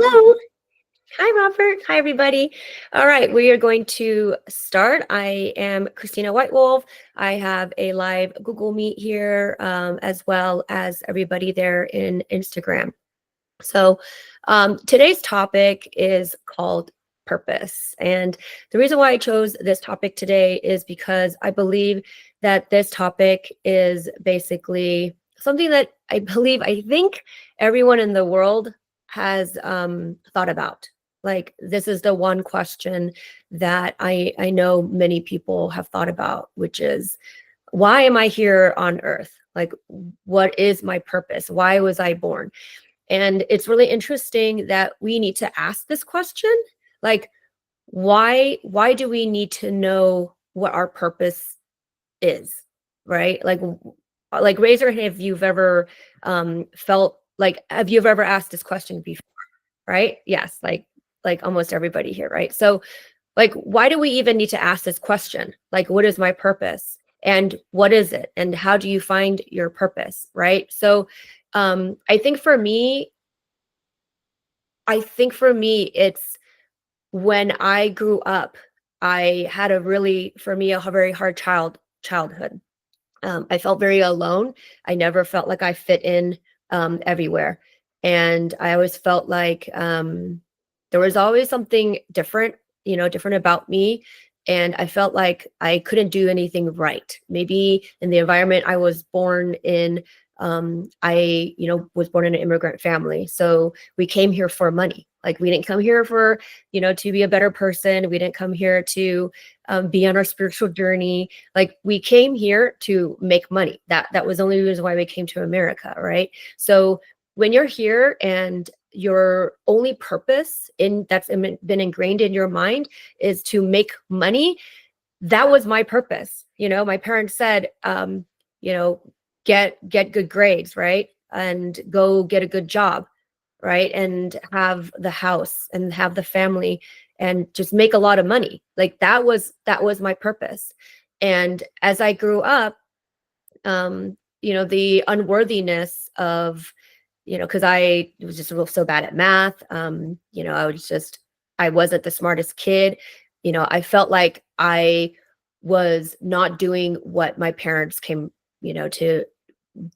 Hello. Hi, Robert. Hi, everybody. All right, we are going to start. I am Christina White Wolfe. I have a live Google Meet here, as well as everybody there in Instagram. So, today's topic is called purpose. And the reason why I chose this topic today is because I believe that this topic is basically something that I think everyone in the world has thought about. Like, this is the one question that I know many people have thought about, which is, why am I here on earth? Like, what is my purpose? Why was I born? And it's really interesting that we need to ask this question. Like, why do we need to know what our purpose is? Right? Like raise your hand if you've ever felt like, have you ever asked this question before? Right? Yes, like almost everybody here, right? So like, why do we even need to ask this question? Like, what is my purpose? And what is it? And how do you find your purpose? Right? So I think for me, it's when I grew up, I had for me, a very hard childhood. I felt very alone. I never felt like I fit in everywhere. And I always felt like there was always something different, different about me. And I felt like I couldn't do anything right. Maybe in the environment I was born in, I was born in an immigrant family. So we came here for money. Like, we didn't come here for, to be a better person. We didn't come here to be on our spiritual journey. Like, we came here to make money. That was the only reason why we came to America, right? So when you're here and your only purpose been ingrained in your mind is to make money, that was my purpose. My parents said, you know, get good grades, right? And go get a good job, right? And have the house and have the family and just make a lot of money. Like, that was my purpose. And as I grew up, the unworthiness of, because I was just so bad at math. I wasn't the smartest kid. I felt like I was not doing what my parents came, to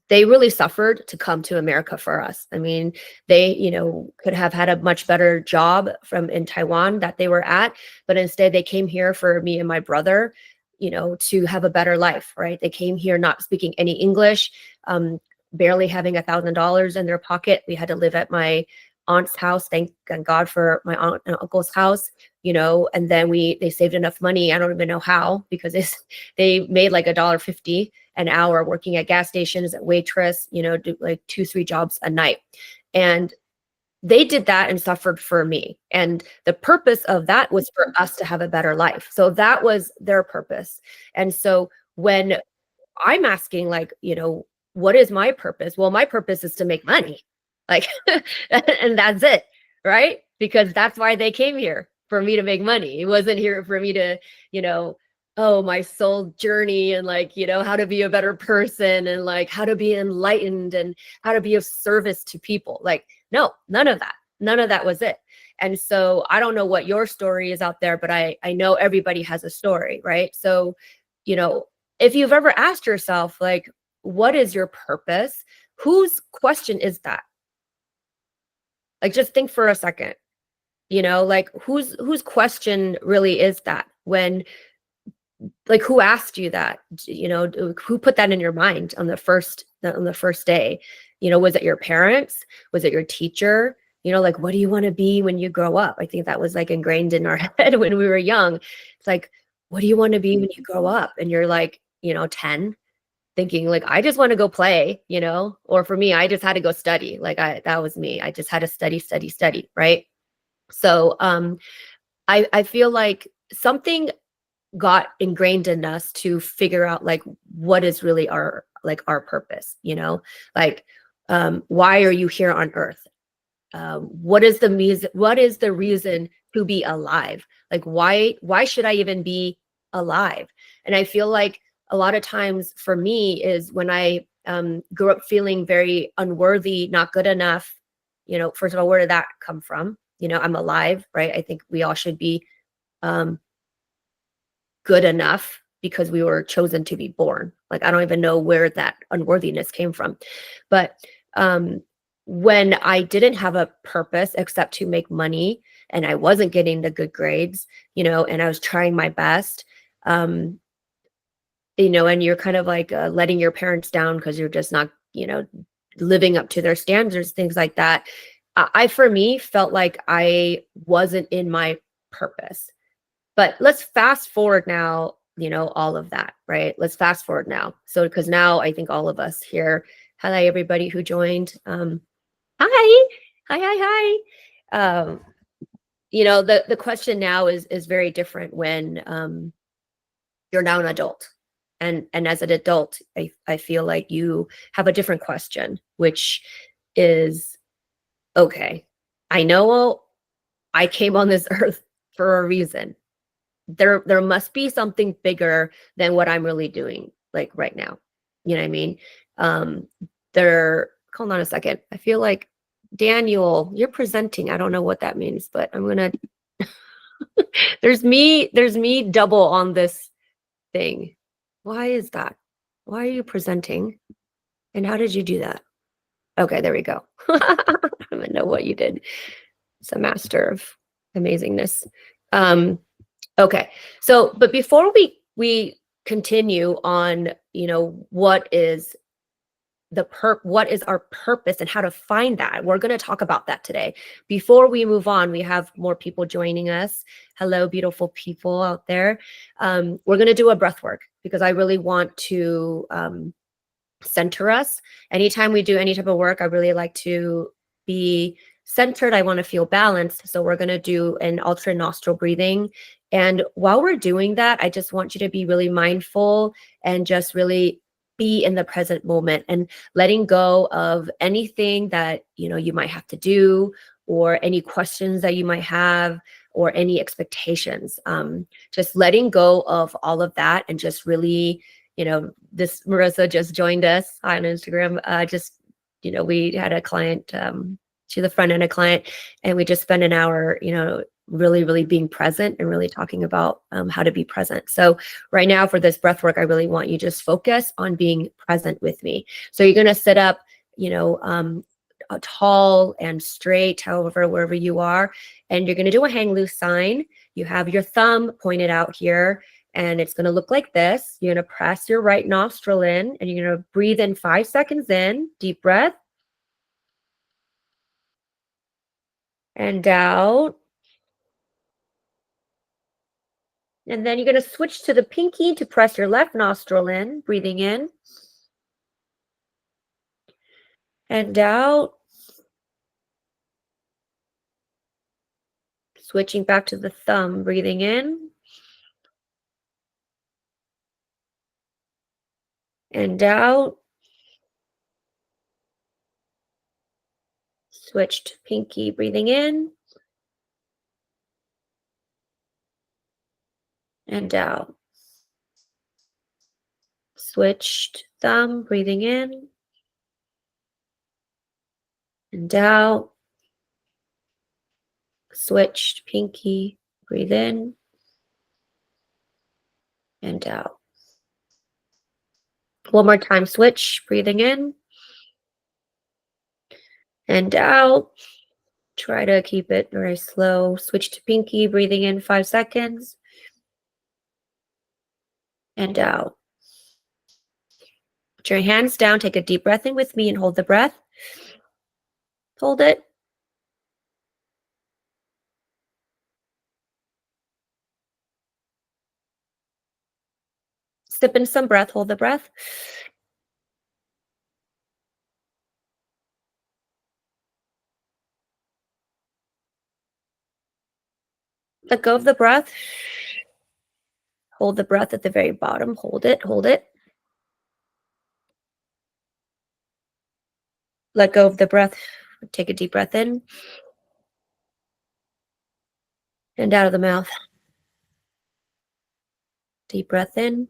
they really suffered to come to America for us. I mean, they, could have had a much better job from in Taiwan that they were at, but instead they came here for me and my brother, to have a better life, right? They came here not speaking any English, barely having $1,000 in their pocket. We had to live at my aunt's house. Thank God for my aunt and uncle's house, and then they saved enough money. I don't even know how, because they made like $1.50 an hour working at gas stations, at waitress, do like 2-3 jobs a night. And they did that and suffered for me. And the purpose of that was for us to have a better life. So that was their purpose. And so when I'm asking, like, what is my purpose? Well, my purpose is to make money. Like, and that's it, right? Because that's why they came here, for me to make money. It wasn't here for me to, oh, my soul journey and, like, how to be a better person and, like, how to be enlightened and how to be of service to people. Like, no, none of that. None of that was it. And so I don't know what your story is out there, but I know everybody has a story, right? So, if you've ever asked yourself, like, what is your purpose? Whose question is that? Like, just think for a second, like, whose question really is that? When, like, who asked you that? Who put that in your mind on the first day? Was it your parents? Was it your teacher? Like, what do you want to be when you grow up? I think that was, like, ingrained in our head when we were young. It's like, what do you want to be when you grow up? And you're like, 10, thinking, like, I just want to go play, or for me, I just had to go study. Like, that was me. I just had to study, right? So I feel like something got ingrained in us to figure out, like, what is really our purpose, like, why are you here on earth? What is the reason to be alive? Like, why should I even be alive? And I feel like a lot of times for me is when I grew up feeling very unworthy, not good enough, first of all, where did that come from? I'm alive, right? I think we all should be um, good enough because we were chosen to be born. Like, I don't even know where that unworthiness came from. But um, when I didn't have a purpose except to make money and I wasn't getting the good grades, and I was trying my best, um, and you're kind of like letting your parents down because you're just not, living up to their standards, things like that. For me, felt like I wasn't in my purpose. But let's fast forward now, all of that, right? Let's fast forward now. So, because now I think all of us here, hi, everybody who joined. Hi, hi, hi, hi. The question now is very different when you're now an adult. And as an adult, I feel like you have a different question, which is, okay, I know I came on this earth for a reason. There must be something bigger than what I'm really doing, like, right now. You know what I mean? Um, there Hold on a second. I feel like, Daniel, you're presenting. I don't know what that means, but I'm gonna there's me double on this thing. Why is that? Why are you presenting? And how did you do that? Okay, there we go. I don't even know what you did. It's a master of amazingness. Um, Okay. So, but before we continue on, what is our purpose and how to find that? We're going to talk about that today. Before we move on, we have more people joining us. Hello, beautiful people out there. We're going to do a breath work because I really want to center us. Anytime we do any type of work, I really like to be centered. I want to feel balanced. So we're going to do an alternate nostril breathing. And while we're doing that, I just want you to be really mindful and just really be in the present moment and letting go of anything that, you might have to do, or any questions that you might have, or any expectations. Just letting go of all of that and just really, this Marissa just joined us on Instagram. We had a client, she's a front end a client, and we just spent an hour, really, really being present and really talking about how to be present. So right now for this breath work, I really want you just focus on being present with me. So you're going to sit up, tall and straight, however, wherever you are, and you're going to do a hang loose sign. You have your thumb pointed out here, and it's going to look like this. You're going to press your right nostril in, and you're going to breathe in 5 seconds in, deep breath, and out. And then you're going to switch to the pinky to press your left nostril in, breathing in and out. Switching back to the thumb, breathing in and out. Switch to pinky, breathing in and out. Switched thumb, breathing in and out. Switched pinky, breathe in and out. One more time, switch, breathing in and out. Try to keep it very slow. Switch to pinky, breathing in 5 seconds and out. Put your hands down, take a deep breath in with me and hold the breath. Hold it. Sip in some breath, hold the breath. Let go of the breath. Hold the breath at the very bottom. Hold it, hold it. Let go of the breath. Take a deep breath in and out of the mouth. Deep breath in,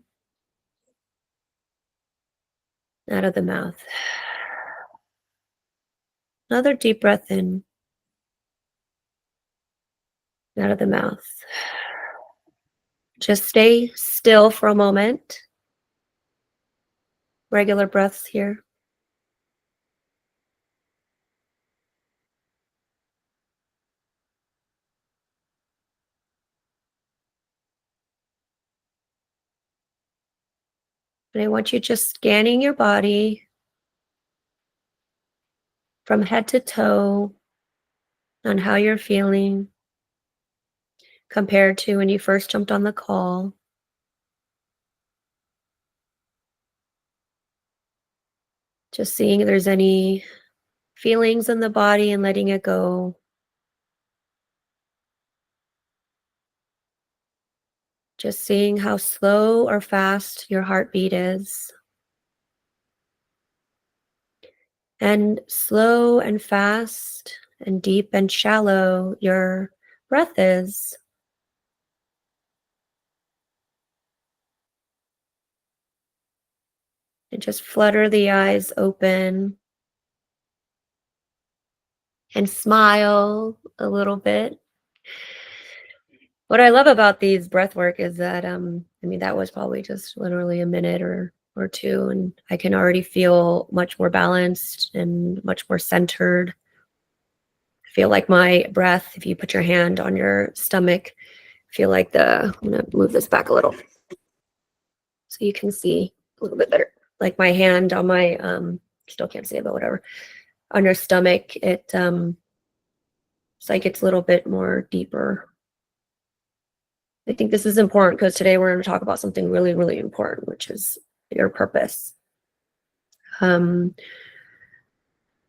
out of the mouth. Another deep breath in, out of the mouth. Just stay still for a moment. Regular breaths here. And I want you just scanning your body from head to toe on how you're feeling compared to when you first jumped on the call. Just seeing if there's any feelings in the body and letting it go. Just seeing how slow or fast your heartbeat is. And slow and fast and deep and shallow your breath is. And just flutter the eyes open and smile a little bit. What I love about these breath work is that I mean that was probably just literally a minute or two, and I can already feel much more balanced and much more centered. I feel like my breath, if you put your hand on your stomach, feel like I'm gonna move this back a little so you can see a little bit better. Like my hand on my still can't see it, but whatever. On your stomach, it's like it's a little bit more deeper. I think this is important because today we're going to talk about something really, really important, which is your purpose. Um,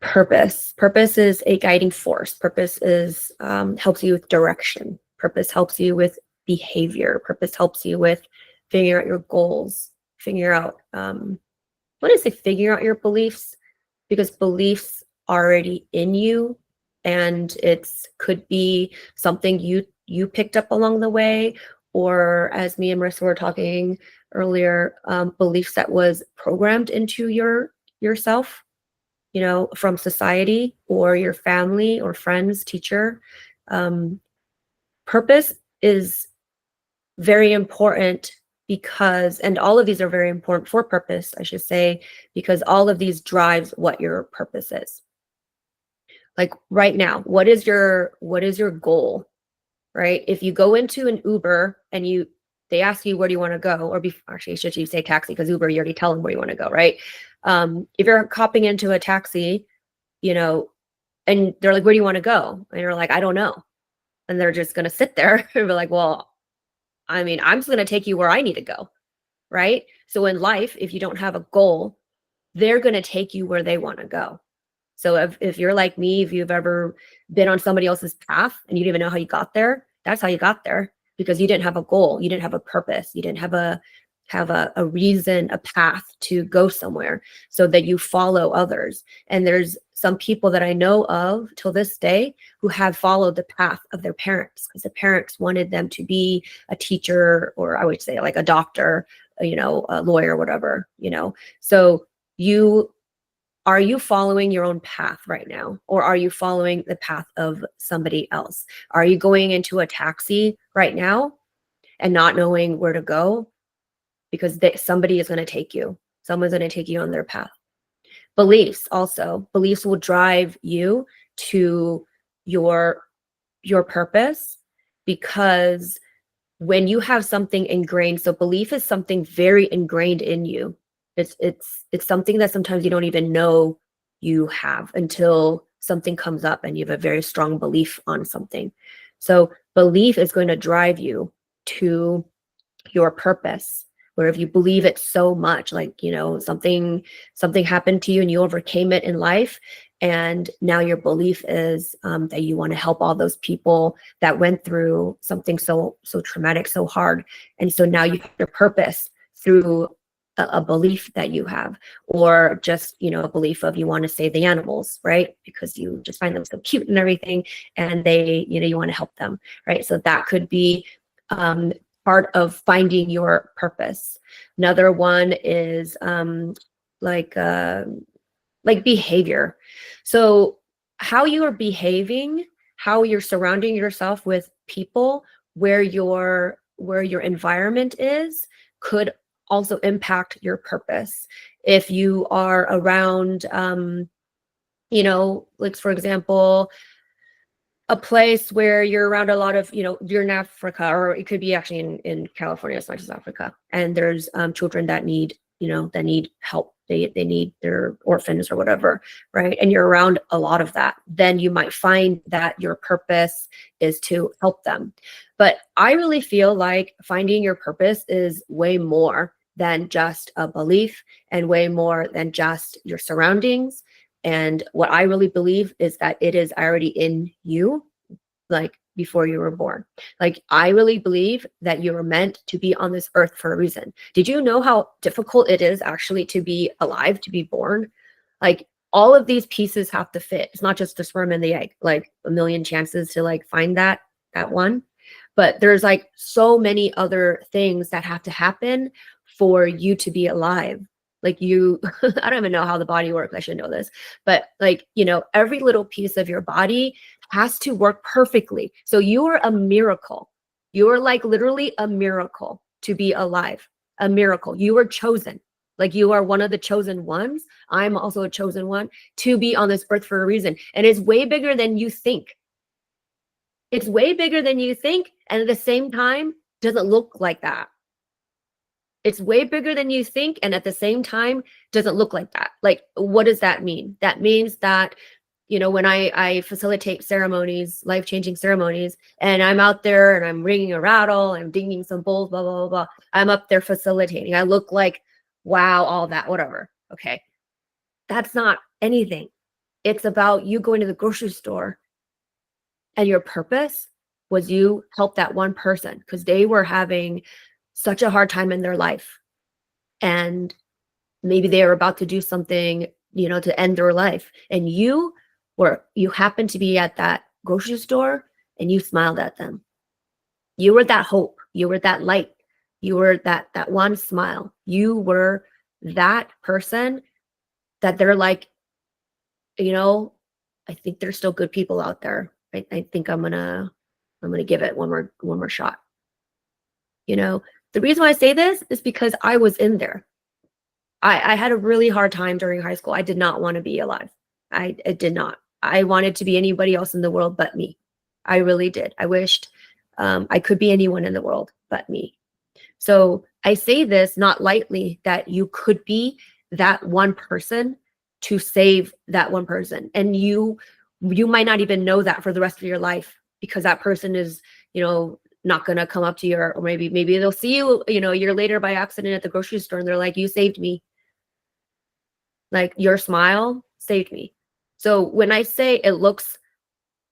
Purpose is a guiding force. Purpose is helps you with direction. Purpose helps you with behavior. Purpose helps you with figuring out your goals. Figure out when I say figure out your beliefs, because beliefs already in you, and it's could be something you picked up along the way, or as me and Marissa were talking earlier, beliefs that was programmed into yourself, from society or your family or friends, teacher. Um, Purpose is very important because, and all of these are very important for purpose, I should say, because all of these drives what your purpose is. Like right now, what is your goal, right? If you go into an Uber and they ask you where do you want to go, or actually should you say taxi, because Uber you already tell them where you want to go, right? If you're hopping into a taxi, and they're like, where do you want to go? And you're like, I don't know. And they're just going to sit there and be like, well, I mean, I'm just going to take you where I need to go, right? So in life, if you don't have a goal, they're going to take you where they want to go. So if you're like me, if you've ever been on somebody else's path and you didn't even know how you got there, that's how you got there, because you didn't have a goal, you didn't have a purpose, you didn't have a reason, a path to go somewhere, so that you follow others. And there's some people that I know of till this day who have followed the path of their parents, because the parents wanted them to be a teacher, or I would say like a doctor, a lawyer, whatever. So are you following your own path right now, or are you following the path of somebody else? Are you going into a taxi right now and not knowing where to go because somebody is going to take you? Someone's going to take you on their path. Beliefs also. Beliefs will drive you to your purpose, because when you have something ingrained, so belief is something very ingrained in you. It's something that sometimes you don't even know you have until something comes up and you have a very strong belief on something. So belief is going to drive you to your purpose, where if you believe it so much, like something happened to you and you overcame it in life, and now your belief is that you want to help all those people that went through something so traumatic, so hard. And so now you have your purpose through a belief that you have, or just a belief of you want to save the animals, right? Because you just find them so cute and everything, and they you want to help them, right? So that could be part of finding your purpose. Another one is like behavior. So how you are behaving, how you're surrounding yourself with people, where your environment is, could also impact your purpose. If you are around, like for example, a place where you're around a lot of, you're in Africa, or it could be actually in California, it's not just Africa, and there's children that need, that need help. They need, their orphans or whatever, right? And you're around a lot of that, then you might find that your purpose is to help them. But I really feel like finding your purpose is way more than just a belief, and way more than just your surroundings. And what I really believe is that it is already in you, like before you were born. Like, I really believe that you were meant to be on this earth for a reason. Did you know how difficult it is actually to be alive, to be born? Like, all of these pieces have to fit. It's not just the sperm and the egg, like a million chances to like find that one. But there's like so many other things that have to happen for you to be alive. Like, you, I don't even know how the body works. I should know this. But like, every little piece of your body has to work perfectly. So you are a miracle. You are like literally a miracle to be alive. A miracle. You were chosen. Like, you are one of the chosen ones. I'm also a chosen one to be on this earth for a reason. And it's way bigger than you think. It's way bigger than you think. And at the same time, doesn't look like that. It's way bigger than you think, and at the same time doesn't look like that. Like, what does that mean? That means that, when I facilitate ceremonies, life-changing ceremonies, and I'm out there and I'm ringing a rattle, I'm dinging some bowls, blah, blah, blah, blah. I'm up there facilitating. I look like, wow, all that, whatever. Okay. That's not anything. It's about you going to the grocery store, and your purpose was you help that one person because they were having such a hard time in their life, and maybe they were about to do something, to end their life, and you happened to be at that grocery store, and you smiled at them. You were that hope, you were that light, you were that one smile. You were that person that they're like, I think there's still good people out there. I think I'm gonna give it one more shot. The reason why I say this is because I was in there. I had a really hard time during high school. I did not want to be alive. I did not. I wanted to be anybody else in the world but me. I really did. I wished I could be anyone in the world but me. So I say this not lightly, that you could be that one person to save that one person. And you might not even know that for the rest of your life, because that person is, not going to come up to you, or maybe they'll see you, a year later by accident at the grocery store, and they're like, you saved me. Like, your smile saved me. So when I say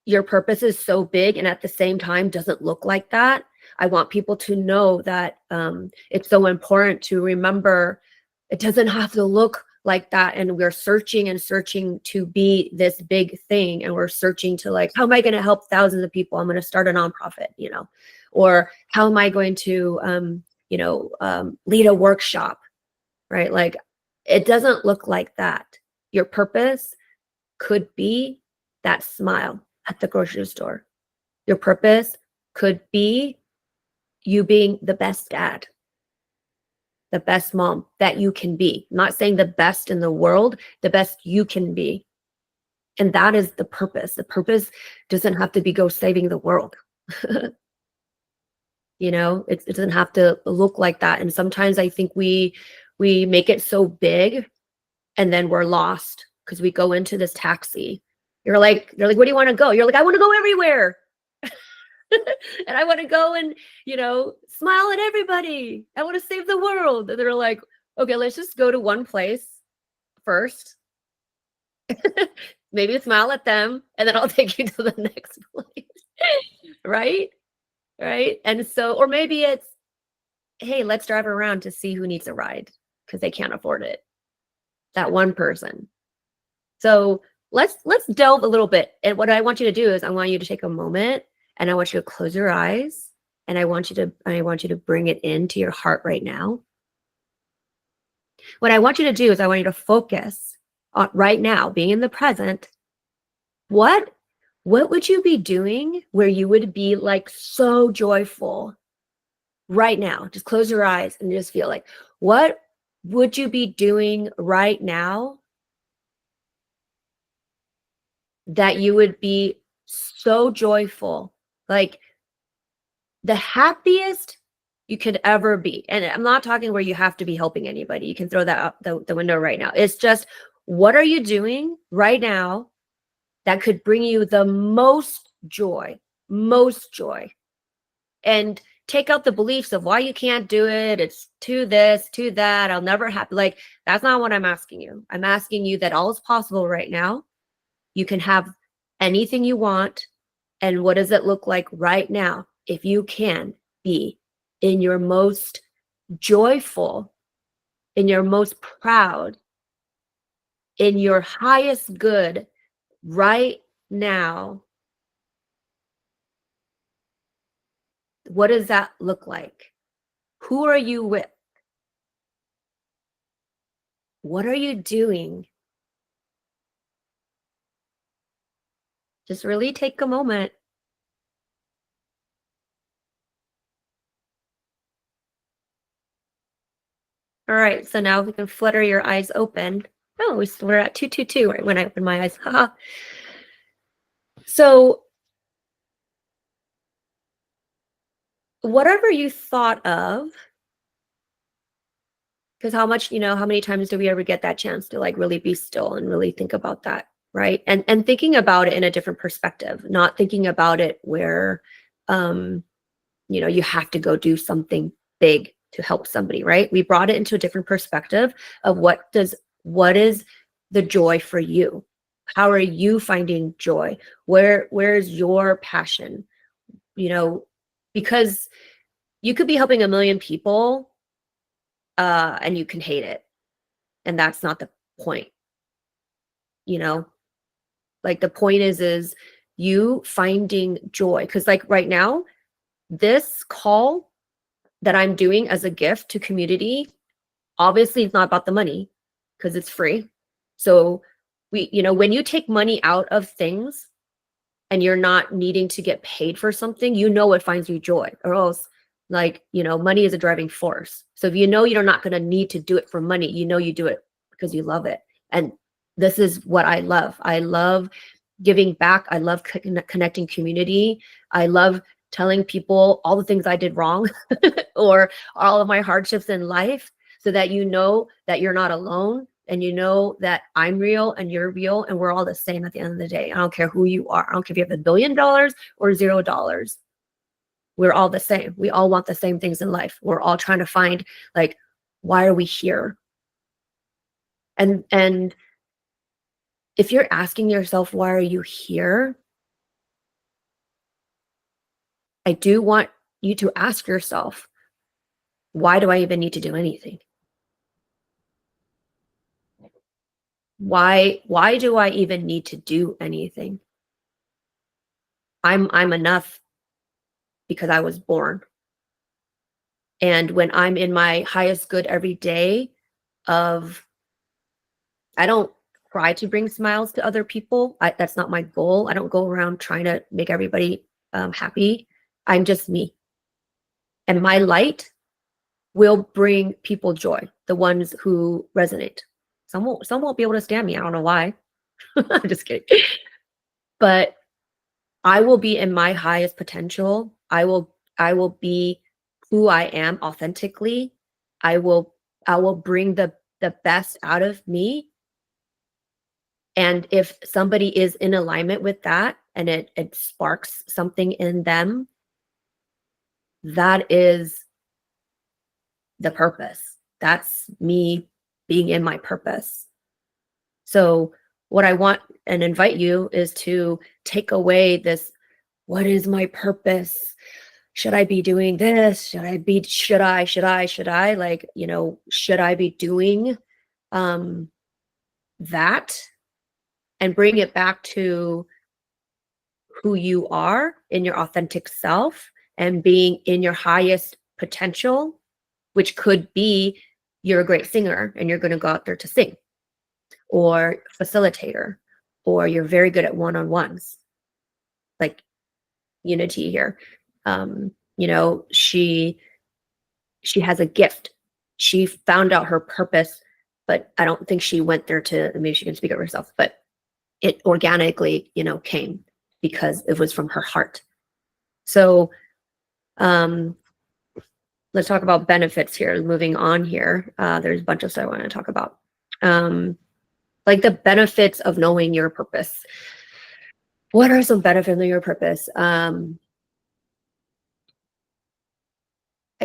your purpose is so big and at the same time doesn't look like that, I want people to know that it's so important to remember it doesn't have to look like that. And we're searching and searching to be this big thing. And we're searching to, like, how am I going to help thousands of people? I'm going to start a nonprofit, or how am I going to, lead a workshop, right? Like, it doesn't look like that. Your purpose could be that smile at the grocery store. Your purpose could be you being the best dad, the best mom that you can be. I'm not saying the best in the world, the best you can be. And that is the purpose. The purpose doesn't have to be go saving the world. It doesn't have to look like that. And sometimes I think we make it so big, and then we're lost because we go into this taxi. They're like, where do you want to go? You're like, I want to go everywhere. And I want to go and, smile at everybody. I want to save the world. And they're like, okay, let's just go to one place first. Maybe smile at them, and then I'll take you to the next place. Right? Right? And so, or maybe it's, hey, let's drive around to see who needs a ride because they can't afford it. That one person. So let's delve a little bit. And what I want you to do is I want you to take a moment, and I want you to close your eyes, and I want you to bring it into your heart right now. What I want you to do is I want you to focus on right now, being in the present, What what would you be doing where you would be like so joyful right now? Just close your eyes and just feel like, what would you be doing right now that you would be so joyful? Like the happiest you could ever be. And I'm not talking where you have to be helping anybody. You can throw that out the window right now. It's just, what are you doing right now that could bring you the most joy? Most joy. And take out the beliefs of why you can't do it. It's too this, too that. I'll never happen. Like, that's not what I'm asking you. I'm asking you that all is possible right now. You can have anything you want. And what does it look like right now if you can be in your most joyful, in your most proud, in your highest good right now? What does that look like? Who are you with? What are you doing? Just really take a moment. All right, so now we can flutter your eyes open. Oh, we're at 222 right when I open my eyes. Haha. So whatever you thought of, because how many times do we ever get that chance to like really be still and really think about that, right? And thinking about it in a different perspective, not thinking about it where you have to go do something big to help somebody, right? We brought it into a different perspective of what is the joy for you? How are you finding joy? Where's your passion? Because you could be helping a million people and you can hate it. And that's not the point, you know? Like the point is you finding joy. Because like right now, this call that I'm doing as a gift to community, obviously it's not about the money because it's free. So when you take money out of things and you're not needing to get paid for something, it finds you joy, or else money is a driving force. So if you're not going to need to do it for money, you do it because you love it. And this is what I love. I love giving back. I love connecting community. I love telling people all the things I did wrong or all of my hardships in life, so that that you're not alone, and that I'm real and you're real, and we're all the same at the end of the day. I don't care who you are. I don't care if you have $1 billion or $0. We're all the same. We all want the same things in life. We're all trying to find, like, why are we here? And if you're asking yourself, why are you here? I do want you to ask yourself, why do I even need to do anything? Why do I even need to do anything? I'm enough because I was born. And when I'm in my highest good every day of I don't try to bring smiles to other people. That's not my goal. I don't go around trying to make everybody happy. I'm just me. And my light will bring people joy, the ones who resonate. Some won't be able to stand me. I don't know why. I'm just kidding. But I will be in my highest potential. I will be who I am authentically. I will bring the best out of me. And if somebody is in alignment with that and it sparks something in them, that is the purpose. That's me being in my purpose. So what I want and invite you is to take away this, what is my purpose? Should I be doing this? Should I like, should I be doing that? And bring it back to who you are in your authentic self and being in your highest potential, which could be you're a great singer and you're going to go out there to sing, or facilitator, or you're very good at one-on-ones, like Unity here. You know, she has a gift. She found out her purpose, but I don't think she went there to, maybe she can speak of herself, but it organically, you know, came because it was from her heart. So um, let's talk about benefits here. Moving on here, there's a bunch of stuff I want to talk about. Like the benefits of knowing your purpose. What are some benefits of your purpose? I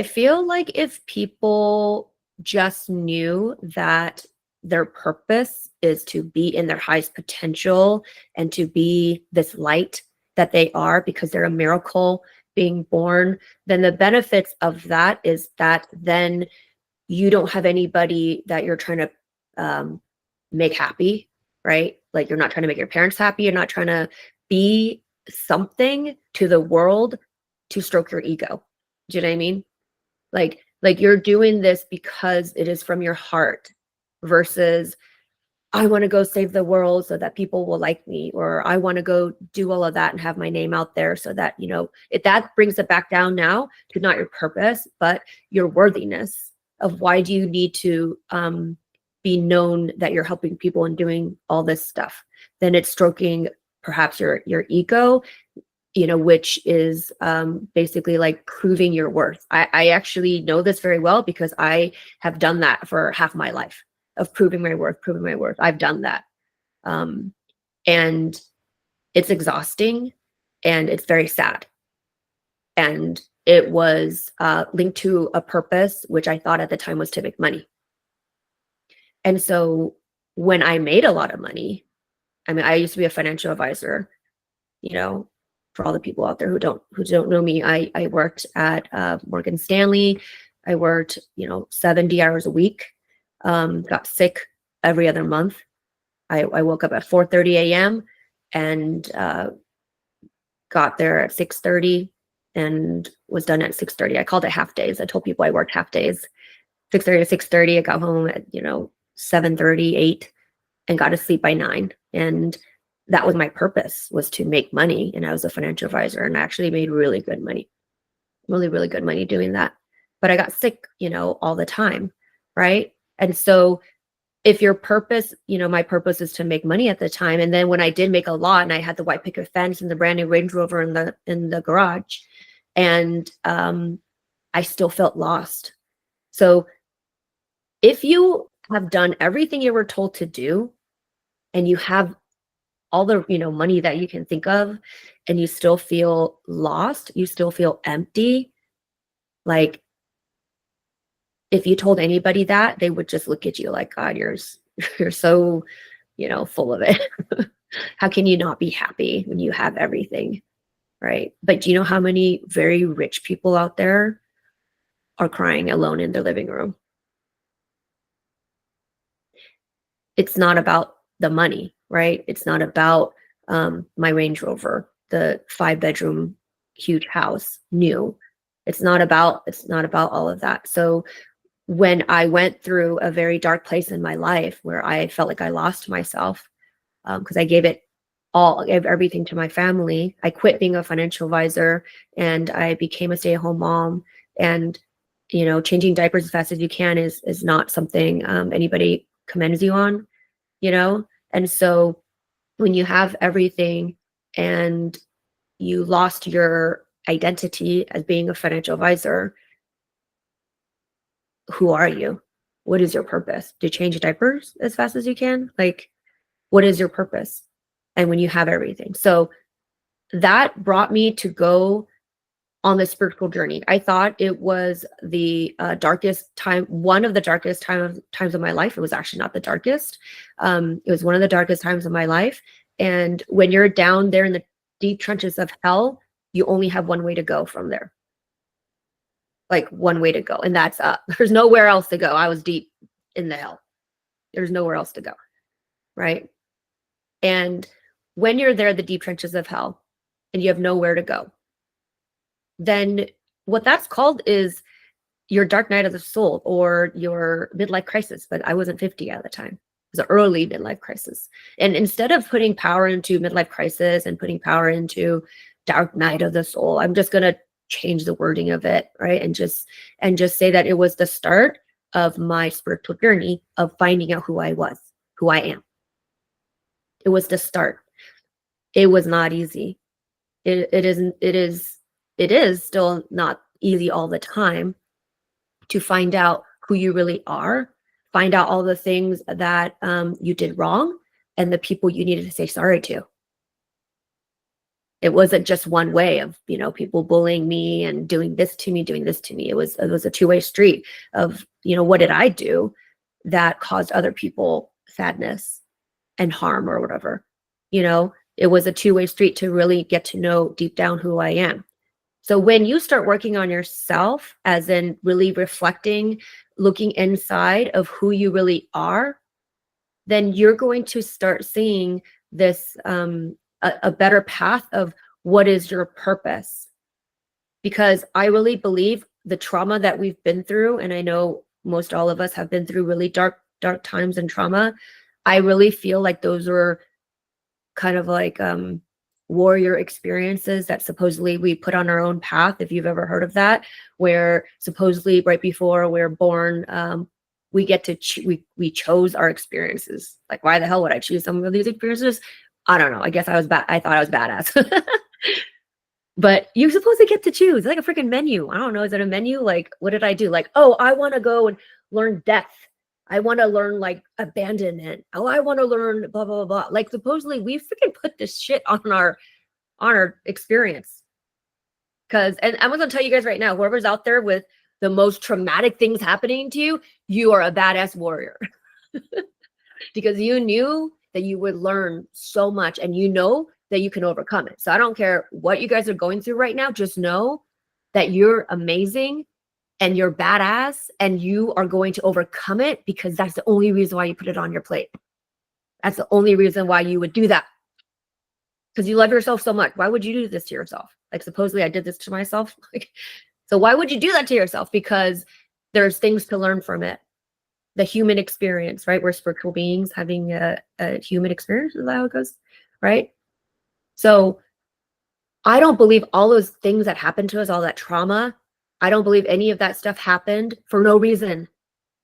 feel like if people just knew that their purpose is to be in their highest potential and to be this light that they are because they're a miracle being born, then the benefits of that is that then you don't have anybody that you're trying to make happy, right? Like you're not trying to make your parents happy. You're not trying to be something to the world to stroke your ego. Do you know what I mean? Like you're doing this because it is from your heart versus I want to go save the world so that people will like me, or I want to go do all of that and have my name out there so that, you know, that brings it back down now to not your purpose, but your worthiness of why do you need to be known that you're helping people and doing all this stuff. Then it's stroking perhaps your ego, you know, which is basically like proving your worth. I actually know this very well because I have done that for half my life of proving my worth, proving my worth. I've done that. And it's exhausting and it's very sad. And it was linked to a purpose, which I thought at the time was to make money. And so when I made a lot of money, I mean, I used to be a financial advisor, you know, for all the people out there who don't know me, I worked at Morgan Stanley. I worked, you know, 70 hours a week. Got sick every other month. I woke up at 4:30 a.m. and got there at 6:30 and was done at 6:30. I called it half days. I told people I worked half days. 6:30 to 6:30. I got home at, you know, 7:30, 8, and got to sleep by 9. And that was my purpose, was to make money. And I was a financial advisor and I actually made really good money, really, really good money doing that. But I got sick, you know, all the time. Right. And so if your purpose, you know, my purpose is to make money at the time. And then when I did make a lot and I had the white picket fence and the brand new Range Rover in the garage, and I still felt lost. So if you have done everything you were told to do and you have all the, you know, money that you can think of and you still feel lost, you still feel empty, like if you told anybody that, they would just look at you like, God, you're so, you know, full of it. How can you not be happy when you have everything? Right. But do you know how many very rich people out there are crying alone in their living room? It's not about the money, right? It's not about my Range Rover, the 5-bedroom huge house, new. It's not about all of that. So when I went through a very dark place in my life where I felt like I lost myself, because I gave it all, I gave everything to my family. I quit being a financial advisor and I became a stay-at-home mom. And, you know, changing diapers as fast as you can is not something anybody commends you on, you know? And so when you have everything and you lost your identity as being a financial advisor, who are you? What is your purpose? To change diapers as fast as you can? Like, what is your purpose? And when you have everything. So that brought me to go on the spiritual journey. I thought it was the darkest time, one of the darkest times of my life. It was actually not the darkest. It was one of the darkest times of my life. And when you're down there in the deep trenches of hell, you only have one way to go from there. Like one way to go, and that's up. There's nowhere else to go. I was deep in the hell. There's nowhere else to go. Right. And when you're there, the deep trenches of hell, and you have nowhere to go, then what that's called is your dark night of the soul or your midlife crisis. But I wasn't 50 at the time. was an early midlife crisis. And instead of putting power into midlife crisis and putting power into dark night of the soul, I'm just gonna change the wording of it, right? And just say that it was the start of my spiritual journey of finding out who I was, who I am. It was the start. It was not easy. It isn't, it is still not easy all the time to find out who you really are, find out all the things that you did wrong and the people you needed to say sorry to. It wasn't just one way of, people bullying me and doing this to me, doing this to me. It was a two-way street of, what did I do that caused other people sadness and harm or whatever. It was a two-way street to really get to know deep down who I am. So when you start working on yourself, as in really reflecting, looking inside of who you really are, then you're going to start seeing this a better path of what is your purpose. Because I really believe the trauma that we've been through, and I know most all of us have been through really dark times and trauma. I really feel like those were kind of like warrior experiences that supposedly we put on our own path, if you've ever heard of that, where supposedly right before we're born, we get to we chose our experiences. Like, why the hell would I choose some of these experiences? I don't know. I guess I thought I was badass. But you're supposed to get to choose. It's like a freaking menu. I don't know. Is it a menu? Like, what did I do? Like, oh, I want to go and learn death. I want to learn like abandonment. Oh, I want to learn blah, blah, blah, blah. Like, supposedly we freaking put this shit on our experience. And I'm going to tell you guys right now, whoever's out there with the most traumatic things happening to you, you are a badass warrior. Because you knew that you would learn so much and you know that you can overcome it. So I don't care what you guys are going through right now. Just know that you're amazing and you're badass and you are going to overcome it, because that's the only reason why you put it on your plate. That's the only reason why you would do that. Because you love yourself so much. Why would you do this to yourself? Like, supposedly I did this to myself. So why would you do that to yourself? Because there's things to learn from it. The human experience, right? We're spiritual beings having a human experience. Is that how it goes? Right? So I don't believe all those things that happened to us, all that trauma, I don't believe any of that stuff happened for no reason.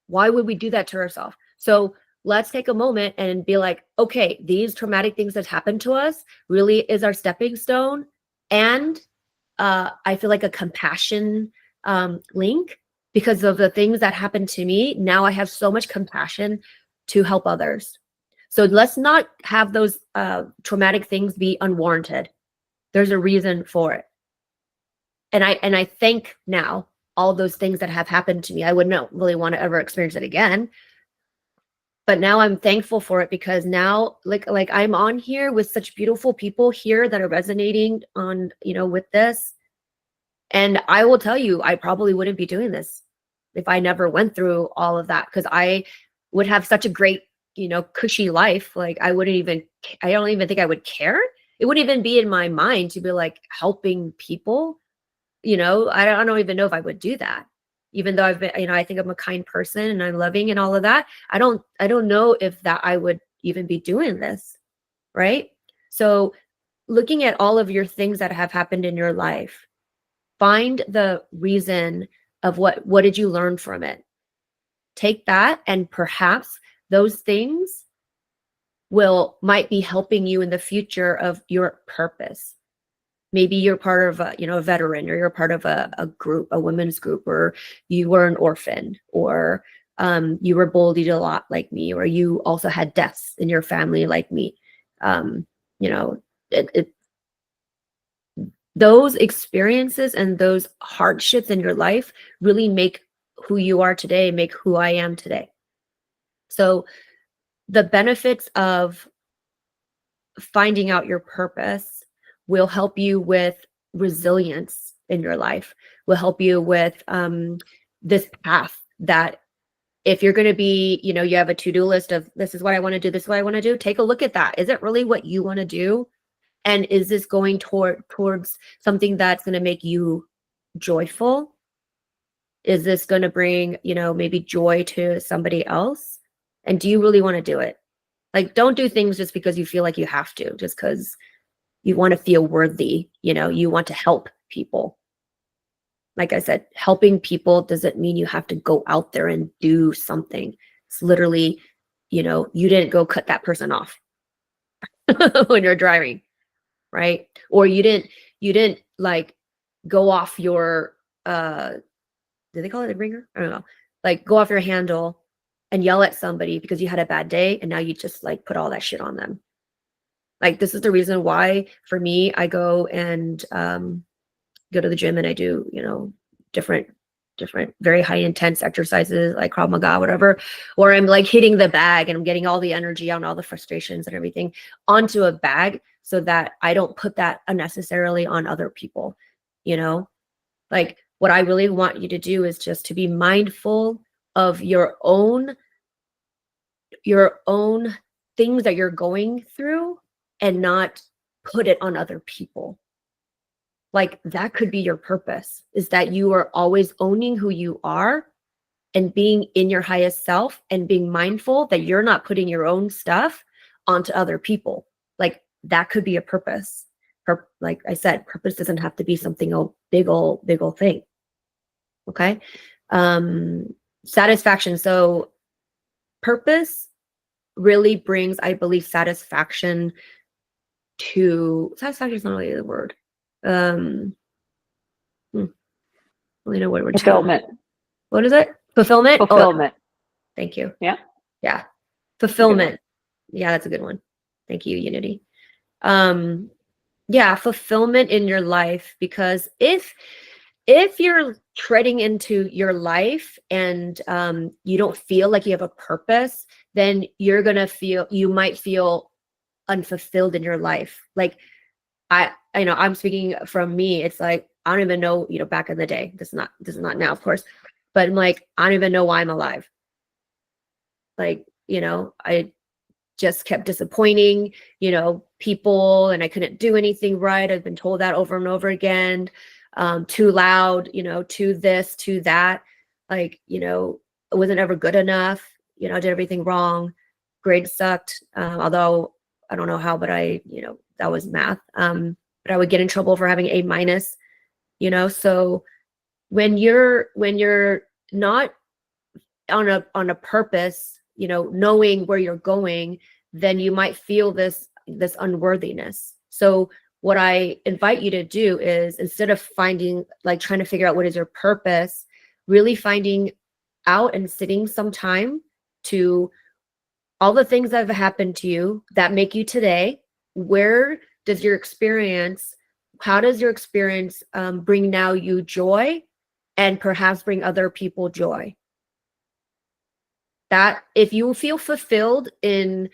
Why would we do that to ourselves? So let's take a moment and be like, okay, these traumatic things that happened to us really is our stepping stone. And I feel like a compassion link, because of the things that happened to me. Now I have so much compassion to help others. So let's not have those traumatic things be unwarranted. There's a reason for it. And I think now all those things that have happened to me, I would not really want to ever experience it again. But now I'm thankful for it, because now like I'm on here with such beautiful people here that are resonating on, with this. And I will tell you, I probably wouldn't be doing this if I never went through all of that, because I would have such a great, cushy life. Like, I don't even think I would care. It wouldn't even be in my mind to be like helping people. I don't even know if I would do that, even though I've been, I think I'm a kind person and I'm loving and all of that. I don't know if that I would even be doing this. Right. So looking at all of your things that have happened in your life, find the reason of what did you learn from it? Take that, and perhaps those things might be helping you in the future of your purpose. Maybe you're part of a veteran, or you're part of a group, a women's group, or you were an orphan, or you were bullied a lot like me, or you also had deaths in your family like me. Those experiences and those hardships in your life really make who you are today, make who I am today. So the benefits of finding out your purpose will help you with resilience in your life, will help you with this path that if you're going to be, you have a to-do list of this is what I want to do, this is what I want to do, take a look at that. Is it really what you want to do? And is this going towards something that's going to make you joyful? Is this going to bring, maybe joy to somebody else? And do you really want to do it? Like, don't do things just because you feel like you have to, just because you want to feel worthy, you want to help people. Like I said, helping people doesn't mean you have to go out there and do something. It's literally, you didn't go cut that person off when you're driving, right? Or you didn't like go off your did they call it a ringer? I don't know. Like go off your handle and yell at somebody because you had a bad day and now you just like put all that shit on them. Like this is the reason why for me I go and go to the gym and I do, different very high intense exercises like Krav Maga, whatever, or I'm like hitting the bag and I'm getting all the energy out and all the frustrations and everything onto a bag so that I don't put that unnecessarily on other people, Like what I really want you to do is just to be mindful of your own things that you're going through and not put it on other people. Like that could be your purpose, is that you are always owning who you are and being in your highest self and being mindful that you're not putting your own stuff onto other people. Like that could be a purpose. Like I said, purpose doesn't have to be something big old thing. Okay. Satisfaction. So purpose really brings, I believe, satisfaction is not really the word. Really know what we're fulfillment. What is it? Fulfillment? Fulfillment. Oh, thank you. Yeah. Yeah. Fulfillment. Yeah, that's a good one. Thank you, Unity. Yeah, fulfillment in your life, because if you're treading into your life and you don't feel like you have a purpose, then you might feel unfulfilled in your life. Like I'm speaking from me. It's like I don't even know, back in the day. This is not now, of course, but I'm like, I don't even know why I'm alive. Like, I just kept disappointing, people, and I couldn't do anything right. I've been told that over and over again. Too loud, to this, to that. Like, it wasn't ever good enough. I did everything wrong. Grades sucked. Although I don't know how, but that was math. But I would get in trouble for having A-. So when you're not on a purpose, knowing where you're going, then you might feel this unworthiness. So what I invite you to do is, instead of trying to figure out what is your purpose, really finding out and sitting some time to all the things that have happened to you that make you today. How does your experience bring now you joy, and perhaps bring other people joy? That if you feel fulfilled in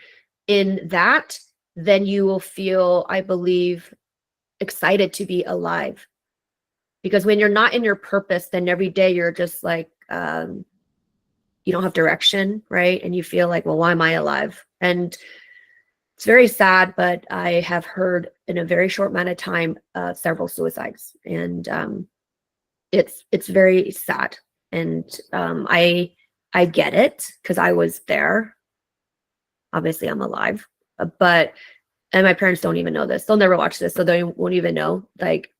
that, then you will feel, I believe, excited to be alive. Because when you're not in your purpose, then every day you're just like, you don't have direction, right? And you feel like, well, why am I alive? And it's very sad, but I have heard in a very short amount of time several suicides, and it's very sad. And I get it, because I was there. Obviously, I'm alive, and my parents don't even know this. They'll never watch this, so they won't even know, like,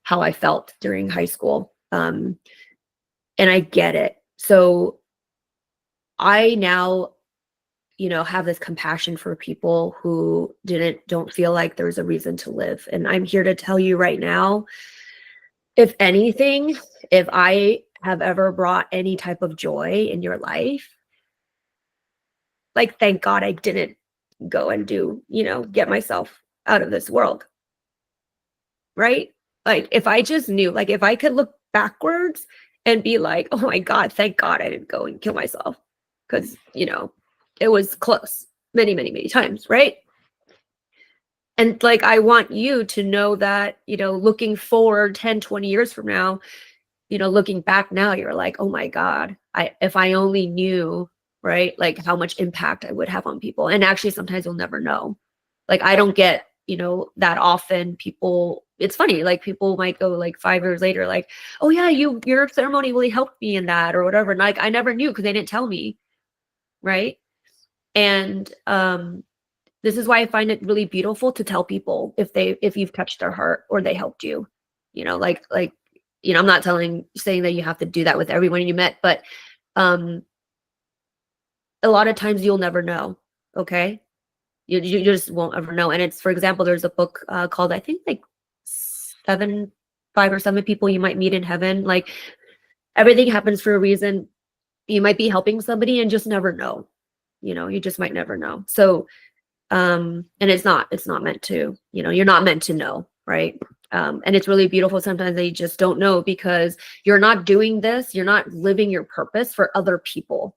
how I felt during high school. And I get it. So I now, have this compassion for people who don't feel like there's a reason to live. And I'm here to tell you right now, if anything, if I have ever brought any type of joy in your life, like, thank God I didn't go and get myself out of this world. Right? Like, if I just knew, like, if I could look backwards and be like, oh my God, thank God I didn't go and kill myself. Because, it was close many, many, many times. Right? And like, I want you to know that, looking forward 10, 20 years from now, looking back now, you're like, oh my God, if I only knew, right, like how much impact I would have on people. And actually, sometimes you'll never know. Like, I don't get, that often people, it's funny, like people might go like 5 years later, like, oh yeah, your ceremony really helped me in that or whatever. And like, I never knew, because they didn't tell me. right? And this is why I find it really beautiful to tell people if you've touched their heart or they helped you. Like I'm not saying that you have to do that with everyone you met, but um a lot of times you'll never know. Okay, you just won't ever know. And it's, for example, there's a book called, I think, like seven, 5 or 7 people you might meet in heaven. Like, everything happens for a reason. You might be helping somebody and just never know. You just might never know. So and it's not meant to, you're not meant to know, right? And it's really beautiful sometimes that you just don't know, because you're not doing this, you're not living your purpose for other people,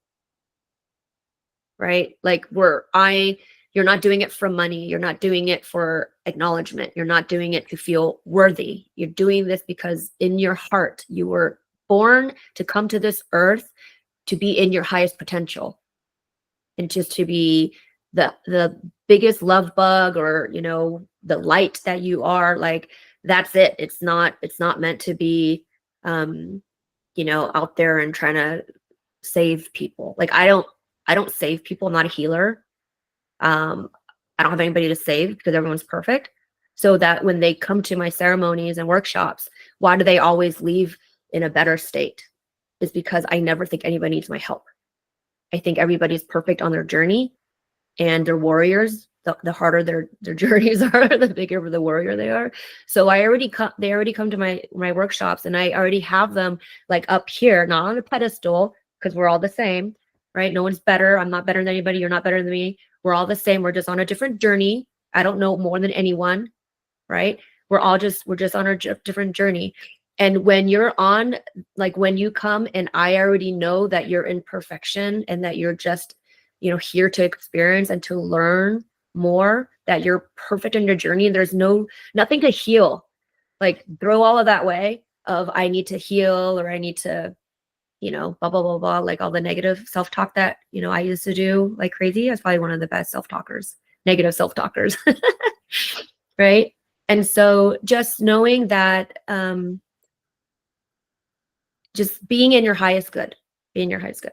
right? Like, you're not doing it for money, you're not doing it for acknowledgement, you're not doing it to feel worthy. You're doing this because in your heart you were born to come to this earth to be in your highest potential, and just to be the biggest love bug, or the light that you are. Like, that's it. It's not meant to be out there and trying to save people. Like, I don't save people. I'm not a healer. I don't have anybody to save, because everyone's perfect. So that when they come to my ceremonies and workshops, why do they always leave in a better state? Is because I never think anybody needs my help. I think everybody's perfect on their journey, and they're warriors. The harder their journeys are, the bigger the warrior they are. So they already come to my workshops, and I already have them, like, up here, not on a pedestal, because we're all the same, right? No one's better. I'm not better than anybody. You're not better than me. We're all the same. We're just on a different journey. I don't know more than anyone, right? We're just on our different journey. And when you're on, like, when you come and I already know that you're in perfection, and that you're just, here to experience and to learn more, that you're perfect in your journey, there's nothing to heal. Like, throw all of that way of, I need to heal, or I need to, blah, blah, blah, blah, like all the negative self-talk that, I used to do like crazy. I was probably one of the best self-talkers, negative self-talkers. Right. And so just knowing that, just being in your highest good, being your highest good.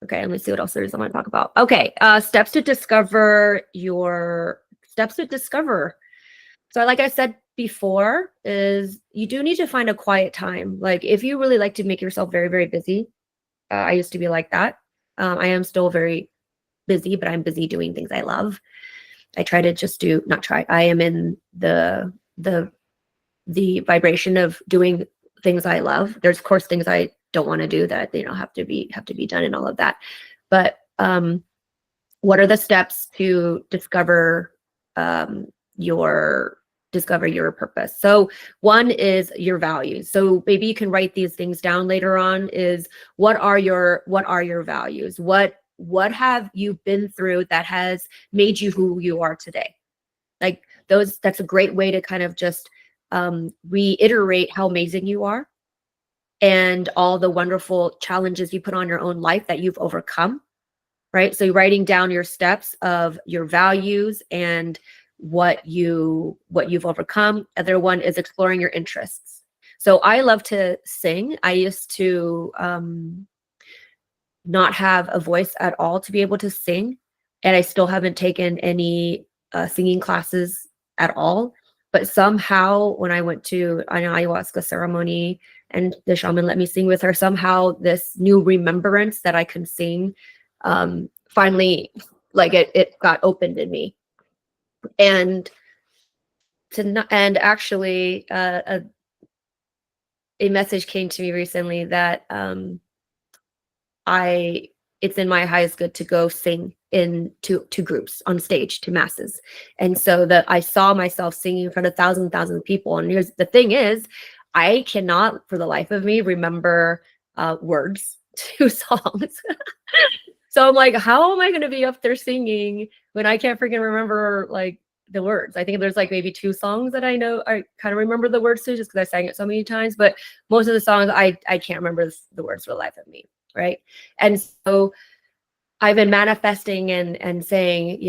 Okay, let me see what else there is I want to talk about. Okay, steps to discover. So, like I said before, is you do need to find a quiet time. Like, if you really like to make yourself very, very busy, I used to be like that. I am still very busy, but I'm busy doing things I love. I try to just do, not try. I am in the vibration of doing things I love. There's, of course, things I don't want to do that have to be done, and all of that. But what are the steps to um, your discover your purpose? So one is your values. So maybe you can write these things down later on. Is what are your values? What have you been through that has made you who you are today? Like, that's a great way to kind of just reiterate how amazing you are, and all the wonderful challenges you put on your own life that you've overcome, right? So writing down your steps of your values and what you've overcome. Other one is exploring your interests. So I love to sing. I used to not have a voice at all to be able to sing, and I still haven't taken any singing classes at all. But somehow, when I went to an ayahuasca ceremony and the shaman let me sing with her, somehow this new remembrance that I can sing finally, like, it got opened in me. And actually, a message came to me recently that I it's in my highest good to go sing to groups on stage, to masses. And so that I saw myself singing in front of thousands of people. And here's the thing is, I cannot for the life of me remember words to songs. So I'm like, how am I going to be up there singing when I can't freaking remember, like, the words? I think there's like maybe 2 songs that I know I kind of remember the words to, just because I sang it so many times. But most of the songs I can't remember the words for the life of me, right? And so I've been manifesting and saying,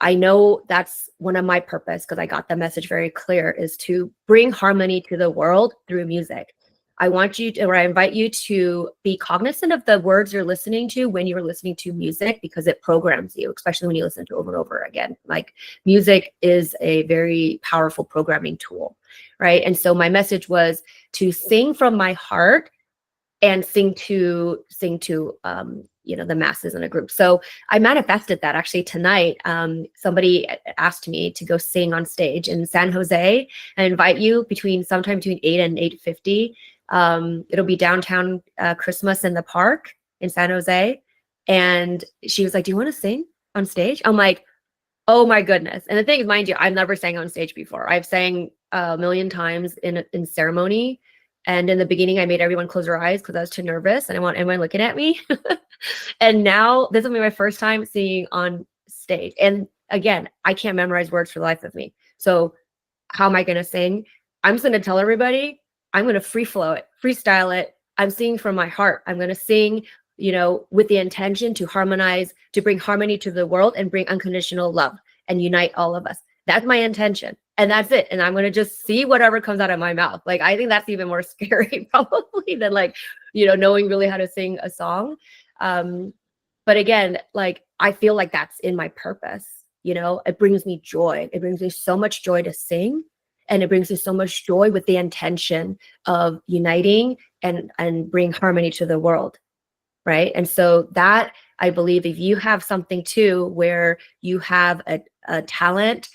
I know that's one of my purpose, because I got the message very clear, is to bring harmony to the world through music. I want you to, or I invite you to be cognizant of the words you're listening to when you're listening to music, because it programs you, especially when you listen to it over and over again. Like, music is a very powerful programming tool, right? And so my message was to sing from my heart and sing to the masses in a group. So I manifested that actually tonight. Somebody asked me to go sing on stage in San Jose. I invite you sometime between 8 and 8:50. It'll be downtown Christmas in the park in San Jose. And she was like, "Do you want to sing on stage?" I'm like, "Oh my goodness." And the thing is, mind you, I've never sang on stage before. I've sang a million times in ceremony. And in the beginning, I made everyone close their eyes because I was too nervous and I want everyone looking at me. And now this will be my first time singing on stage. And again, I can't memorize words for the life of me. So how am I going to sing? I'm just going to tell everybody, I'm going to free flow it, freestyle it. I'm singing from my heart. I'm going to sing, with the intention to harmonize, to bring harmony to the world and bring unconditional love and unite all of us. That's my intention. And that's it. And I'm going to just see whatever comes out of my mouth. Like, I think that's even more scary probably than knowing really how to sing a song. But again, like, I feel like that's in my purpose. It brings me joy. It brings me so much joy to sing. And it brings me so much joy with the intention of uniting and bring harmony to the world. Right. And so that, I believe, if you have something too, where you have a talent,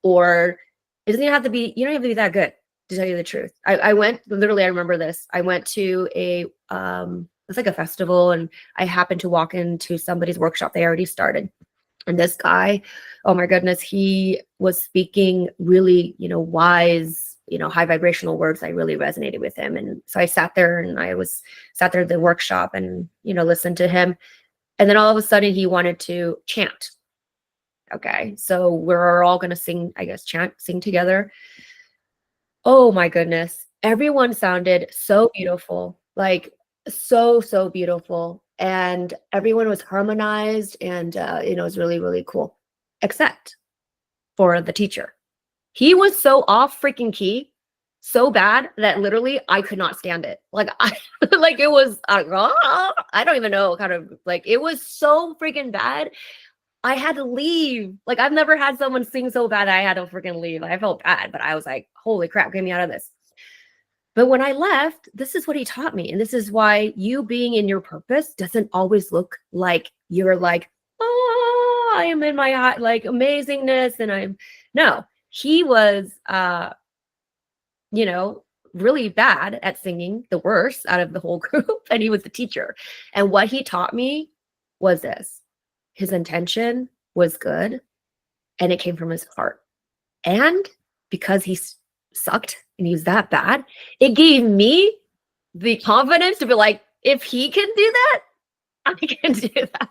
or it doesn't even have to be, you don't have to be that good, to tell you the truth. I went, literally, I remember this. I went to it's like a festival, and I happened to walk into somebody's workshop. They already started. And this guy, oh my goodness, he was speaking really, wise, high vibrational words. I really resonated with him. And so I sat there at the workshop and, listened to him. And then all of a sudden he wanted to chant. Okay. So we're all going to sing, I guess, sing together. Oh my goodness. Everyone sounded so beautiful, like so beautiful. And everyone was harmonized, and it was really, really cool, except for the teacher. He was so off freaking key, so bad that literally I could not stand it. Like, it was, I don't even know, it was so freaking bad. I had to leave. Like, I've never had someone sing so bad I had to freaking leave. I felt bad, but I was like, holy crap, get me out of this. But when I left, this is what he taught me. And this is why you being in your purpose doesn't always look like you're like, oh, I am in my amazingness. And no, he was, really bad at singing, the worst out of the whole group. And he was the teacher. And what he taught me was this: his intention was good, and it came from his heart. And because he sucked and he was that bad, it gave me the confidence to be like, if he can do that, I can do that.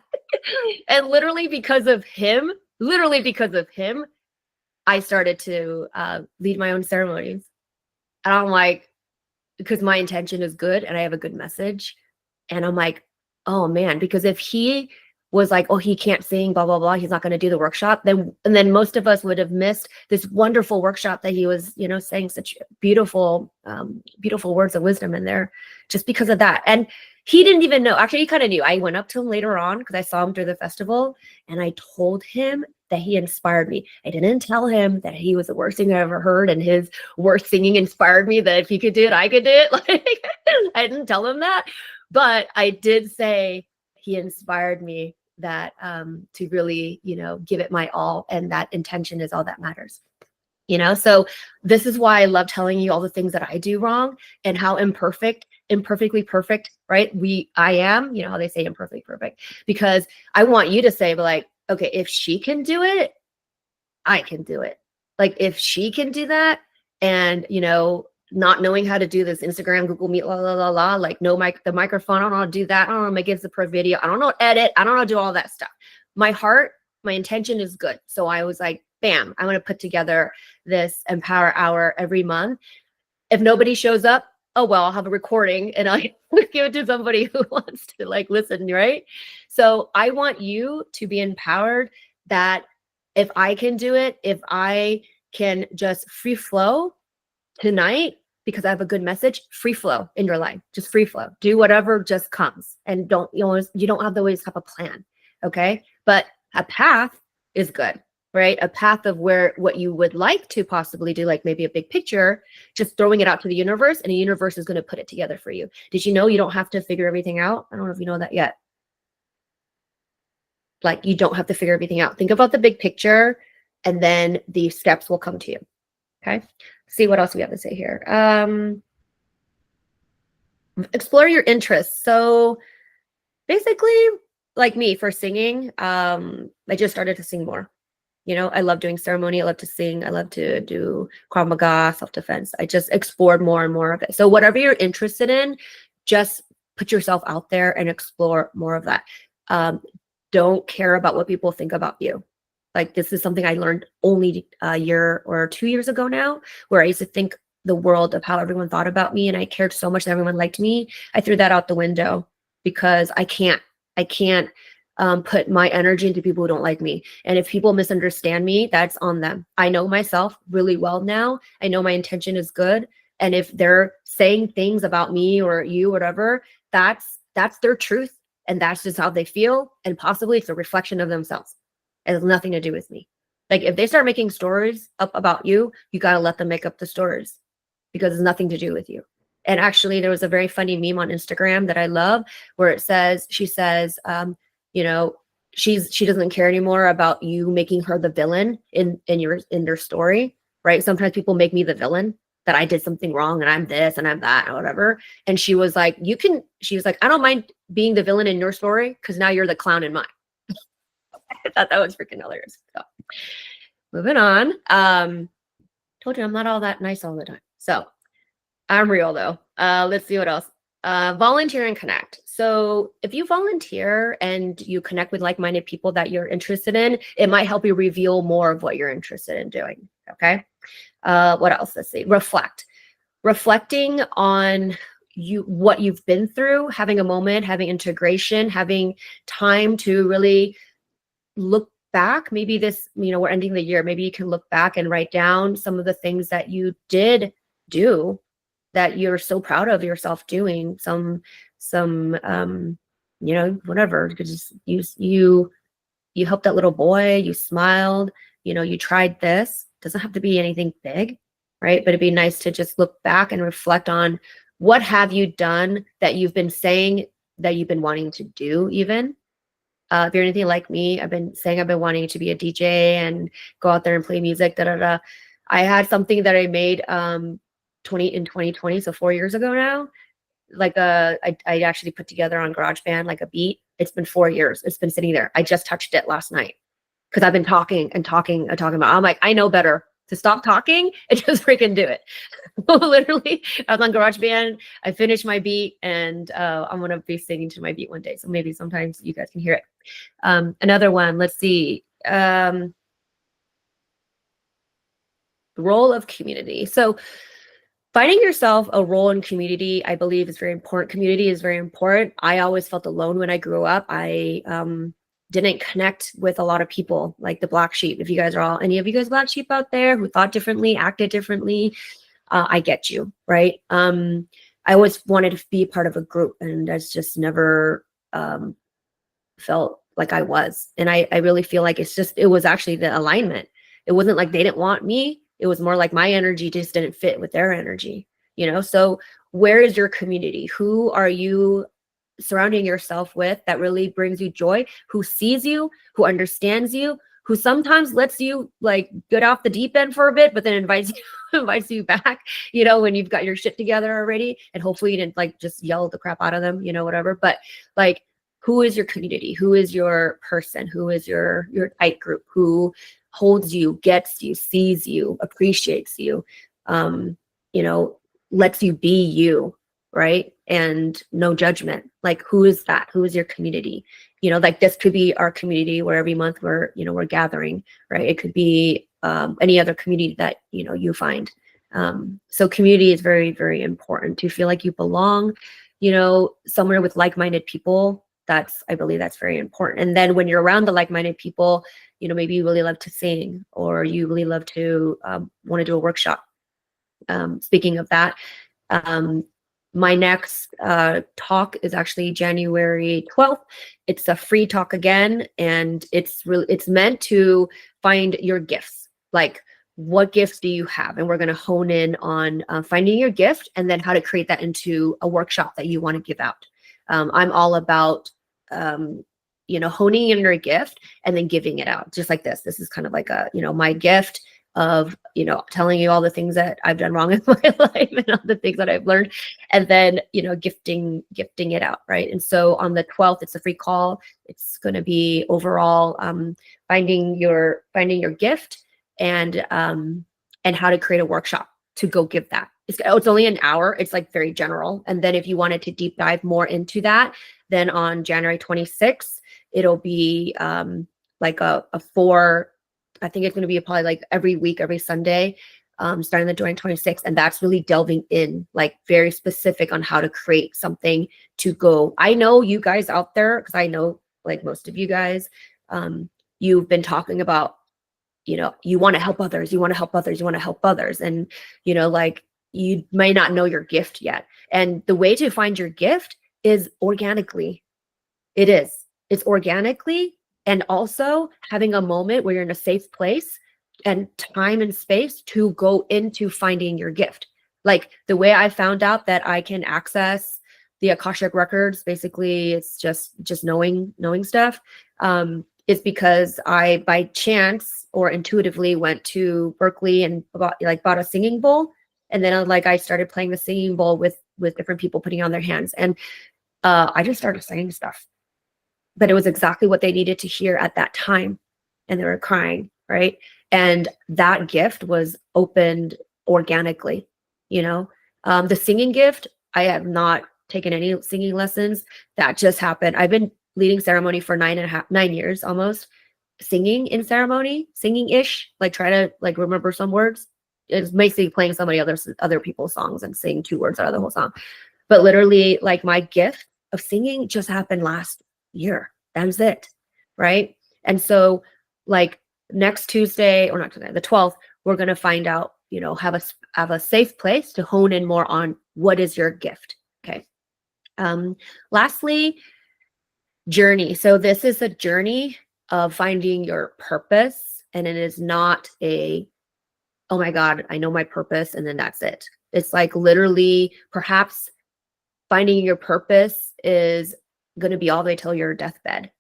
And literally because of him, I started to lead my own ceremonies. And I'm like, because my intention is good and I have a good message. And I'm like, oh man, because if he was like, oh, he can't sing, blah, blah, blah, he's not going to do the workshop, then most of us would have missed this wonderful workshop that he was, saying such beautiful words of wisdom in there, just because of that. And he didn't even know. Actually, he kind of knew. I went up to him later on because I saw him through the festival, and I told him that he inspired me. I didn't tell him that he was the worst thing I ever heard, and his worst singing inspired me, that if he could do it, I could do it. Like, I didn't tell him that, but I did say he inspired me, that to really, give it my all, and that intention is all that matters. So this is why I love telling you all the things that I do wrong and how imperfectly perfect, right? I am, how they say imperfectly perfect, because I want you to say, like, okay, if she can do it, I can do it. Like, if she can do that, and, not knowing how to do this Instagram, Google Meet, like the microphone, I don't know how to do that. I don't know how to make it a pro video. I don't know how to edit. I don't know how to do all that stuff. My heart, my intention is good. So I was like, bam, I'm going to put together this Empower Hour every month. If nobody shows up, oh, well, I'll have a recording and I'll give it to somebody who wants to listen, right? So I want you to be empowered, that if I can do it, if I can just free flow tonight, because I have a good message, free flow in your life, just free flow, do whatever just comes, and don't, you don't have to always have a plan. Okay. But a path is good, right? A path of where, what you would like to possibly do, like maybe a big picture, just throwing it out to the universe, and the universe is going to put it together for you. Did you know you don't have to figure everything out? I don't know if you know that yet. Like, you don't have to figure everything out. Think about the big picture, and then the steps will come to you. Okay. See what else we have to say here. Explore your interests. So basically, like me, for singing, I just started to sing more. You know, I love doing ceremony. I love to sing. I love to do Krav Maga, self-defense. I just explored more and more of it. So whatever you're interested in, just put yourself out there and explore more of that. Don't care about what people think about you. Like, this is something I learned only a year or 2 years ago now, where I used to think the world of how everyone thought about me, and I cared so much that everyone liked me. I threw that out the window because I can't put my energy into people who don't like me. And if people misunderstand me, that's on them. I know myself really well now. I know my intention is good. And if they're saying things about me or you, whatever, that's their truth. And that's just how they feel. And possibly it's a reflection of themselves. It has nothing to do with me. Like, if they start making stories up about you, you got to let them make up the stories, because it's nothing to do with you. And actually, there was a very funny meme on Instagram that I love, where it says, she says, you know, she doesn't care anymore about you making her the villain in their story, right? Sometimes people make me the villain, that I did something wrong and I'm this and I'm that or whatever. And she was like, she was like, I don't mind being the villain in your story, because now you're the clown in mine. I thought that was freaking hilarious. So moving on. Told you I'm not all that nice all the time. So I'm real though. Let's see what else. Volunteer and connect. So if you volunteer and you connect with like-minded people that you're interested in, it might help you reveal more of what you're interested in doing. Okay. What else? Let's see. Reflecting on what you've been through, having a moment, having integration, having time to really look back. Maybe this, we're ending the year. Maybe you can look back and write down some of the things that you did do that you're so proud of yourself doing. Some whatever. Because you helped that little boy, you smiled, you tried this. Doesn't have to be anything big, right? But it'd be nice to just look back and reflect on what have you done that you've been saying that you've been wanting to do. Even if you're anything like me, I've been saying I've been wanting to be a DJ and go out there and play music. I had something that I made in 2020, so 4 years ago now. Like I actually put together on GarageBand like a beat. It's been 4 years. It's been sitting there. I just touched it last night because I've been talking about. I'm like, I know better to stop talking and just freaking do it. Literally, I was on GarageBand. I finished my beat, and I'm gonna be singing to my beat one day. So maybe sometimes you guys can hear it. Another one. Let's see. The role of community. So finding yourself a role in community, I believe, is very important. Community is very important. I always felt alone when I grew up. I didn't connect with a lot of people, like the black sheep. If you guys are any of you guys black sheep out there who thought differently, acted differently, I get you, right? I always wanted to be part of a group, and I just never felt like I was. And I really feel like it was actually the alignment. It wasn't like they didn't want me. It was more like my energy just didn't fit with their energy, So where is your community? Who are you surrounding yourself with that really brings you joy? Who sees you, who understands you, who sometimes lets you like get off the deep end for a bit, but then invites you back, when you've got your shit together already. And hopefully you didn't like just yell the crap out of them, whatever. But like, who is your community? Who is your person? Who is your tight group? Who holds you, gets you, sees you, appreciates you, lets you be you, right? And no judgment. Like, who is that? Who is your community? Like this could be our community where every month we're gathering, right? It could be any other community that, you find. So community is very, very important to feel like you belong, somewhere with like-minded people. I believe that's very important. And then when you're around the like-minded people, maybe you really love to sing, or you really love to want to do a workshop. Speaking of that, um, my next talk is actually January 12th. It's a free talk again, and it's meant to find your gifts. Like, what gifts do you have? And we're going to hone in on finding your gift and then how to create that into a workshop that you want to give out. I'm all about honing in your gift and then giving it out, just like this. This is kind of like a, my gift of, telling you all the things that I've done wrong in my life and all the things that I've learned, and then, gifting it out. Right. And so on the 12th, it's a free call. It's going to be overall finding your gift and how to create a workshop to go give that. It's only an hour. It's like very general. And then if you wanted to deep dive more into that, then on January 26th, it'll be like a 4, I think it's going to be probably like every week, every Sunday, starting the January 26th. And that's really delving in, like very specific on how to create something to go. I know you guys out there, because I know like most of you guys, you've been talking about, you want to help others, you want to help others, you want to help others. And, like you may not know your gift yet. And the way to find your gift is organically. It's organically, and also having a moment where you're in a safe place and time and space to go into finding your gift. Like the way I found out that I can access the Akashic records, basically it's just knowing stuff, is because I by chance or intuitively went to Berkeley and bought a singing bowl. And then I started playing the singing bowl with different people putting on their hands. And I just started saying stuff. But it was exactly what they needed to hear at that time. And they were crying, right? And that gift was opened organically, The singing gift, I have not taken any singing lessons. That just happened. I've been leading ceremony for 9 years almost, singing in ceremony, singing-ish, like try to remember some words. It's basically playing somebody other people's songs and saying 2 words out of the whole song. But literally, like my gift of singing just happened last year. That's it. Right. And so like next Tuesday, or not today, the 12th, we're going to find out, have a safe place to hone in more on what is your gift. Okay. Lastly, journey. So this is a journey of finding your purpose. And it is not oh my God, I know my purpose, and then that's it. It's like literally perhaps finding your purpose is going to be all the way till your deathbed,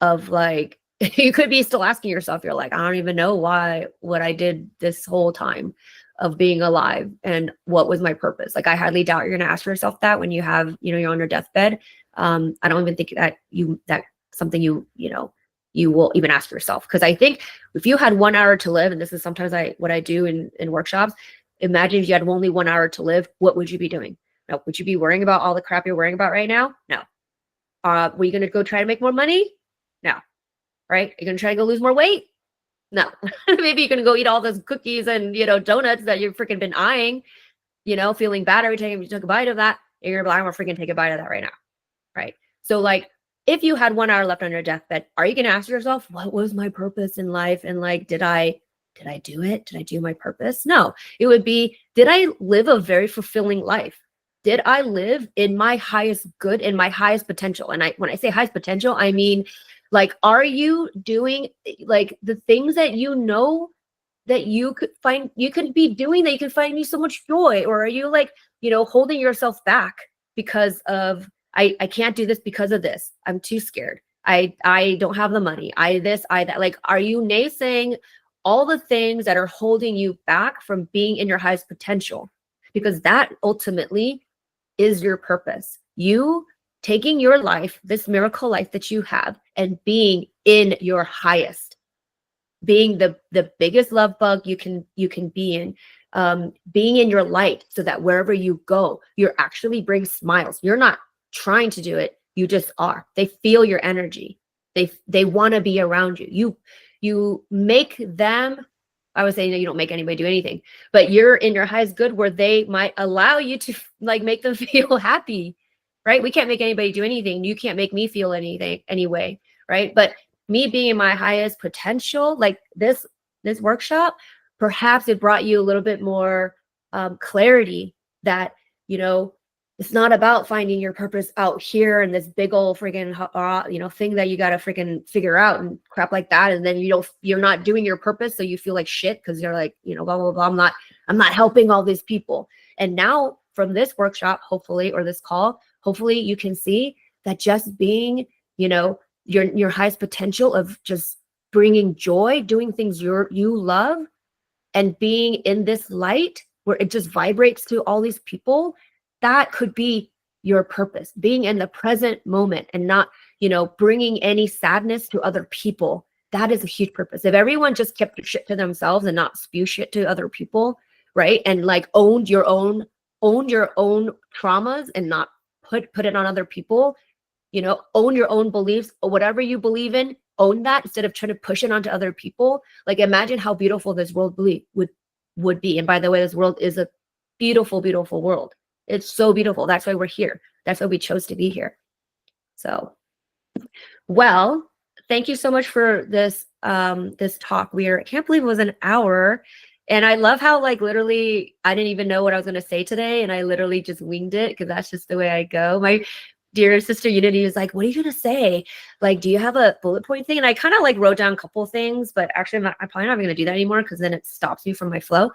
of like, you could be still asking yourself, you're like, I don't even know what I did this whole time of being alive and what was my purpose. Like, I highly doubt you're going to ask yourself that when you have, you're on your deathbed. I don't even think that's something you will even ask yourself. Because I think if you had 1 hour to live, and this is sometimes what I do in workshops, imagine if you had only 1 hour to live, what would you be doing? No, would you be worrying about all the crap you're worrying about right now? No. Were you going to go try to make more money? No. Right? Are you going to try to go lose more weight? No. Maybe you're going to go eat all those cookies and, donuts that you've freaking been eyeing, feeling bad every time you took a bite of that. And you're going to be like, I'm going to freaking take a bite of that right now. Right? So like, if you had 1 hour left on your deathbed, are you going to ask yourself, what was my purpose in life? And like, did I do it? Did I do my purpose? No. It would be, did I live a very fulfilling life? Did I live in my highest good, in my highest potential? And when I say highest potential, I mean, like, are you doing like the things that that you could be doing, that you can find you so much joy? Or are you like, holding yourself back because of, I can't do this because of this. I'm too scared. I don't have the money. That. Like, are you naysaying all the things that are holding you back from being in your highest potential? Because that ultimately is your purpose. You taking your life, this miracle life that you have, and being in your highest, being the biggest love bug you can be in, being in your light, so that wherever you go, you're actually bring smiles. You're not trying to do it. You just are. They feel your energy. They want to be around you. You make them, I would say, you don't make anybody do anything, but you're in your highest good where they might allow you to like make them feel happy, right? We can't make anybody do anything. You can't make me feel anything anyway, right? But me being in my highest potential, like this workshop, perhaps it brought you a little bit more clarity that, you know, it's not about finding your purpose out here and this big old freaking, you know, thing that you got to freaking figure out and crap like that. And then you're not doing your purpose. So you feel like shit because you're like, you know, blah, blah, blah. I'm not helping all these people. And now from this workshop, hopefully, or this call, hopefully you can see that just being, you know, your highest potential of just bringing joy, doing things you love, and being in this light where it just vibrates to all these people, that could be your purpose. Being in the present moment and not, you know, bringing any sadness to other people. That is a huge purpose. If everyone just kept their shit to themselves and not spew shit to other people, right? And like owned your own traumas and not put it on other people, you know, own your own beliefs or whatever you believe in, own that instead of trying to push it onto other people. Like imagine how beautiful this world would be. And by the way, this world is a beautiful, beautiful world. It's so beautiful. That's why we're here. That's why we chose to be here. So, well, thank you so much for this this talk. I can't believe it was an hour. And I love how like literally I didn't even know what I was going to say today. And I literally just winged it because that's just the way I go. My dear sister Unity was like, what are you going to say? Like, do you have a bullet point thing? And I kind of like wrote down a couple things, but actually I'm probably not going to do that anymore because then it stops me from my flow.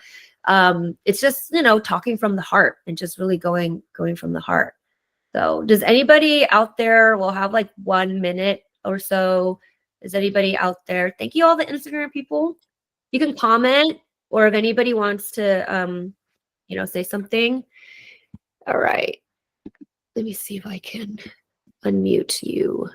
It's just, you know, talking from the heart and just really going from the heart. So does anybody out there, we'll have like 1 minute or so. Is anybody out there? Thank you all the Instagram people. You can comment, or if anybody wants to, you know, say something. All right. Let me see if I can unmute you.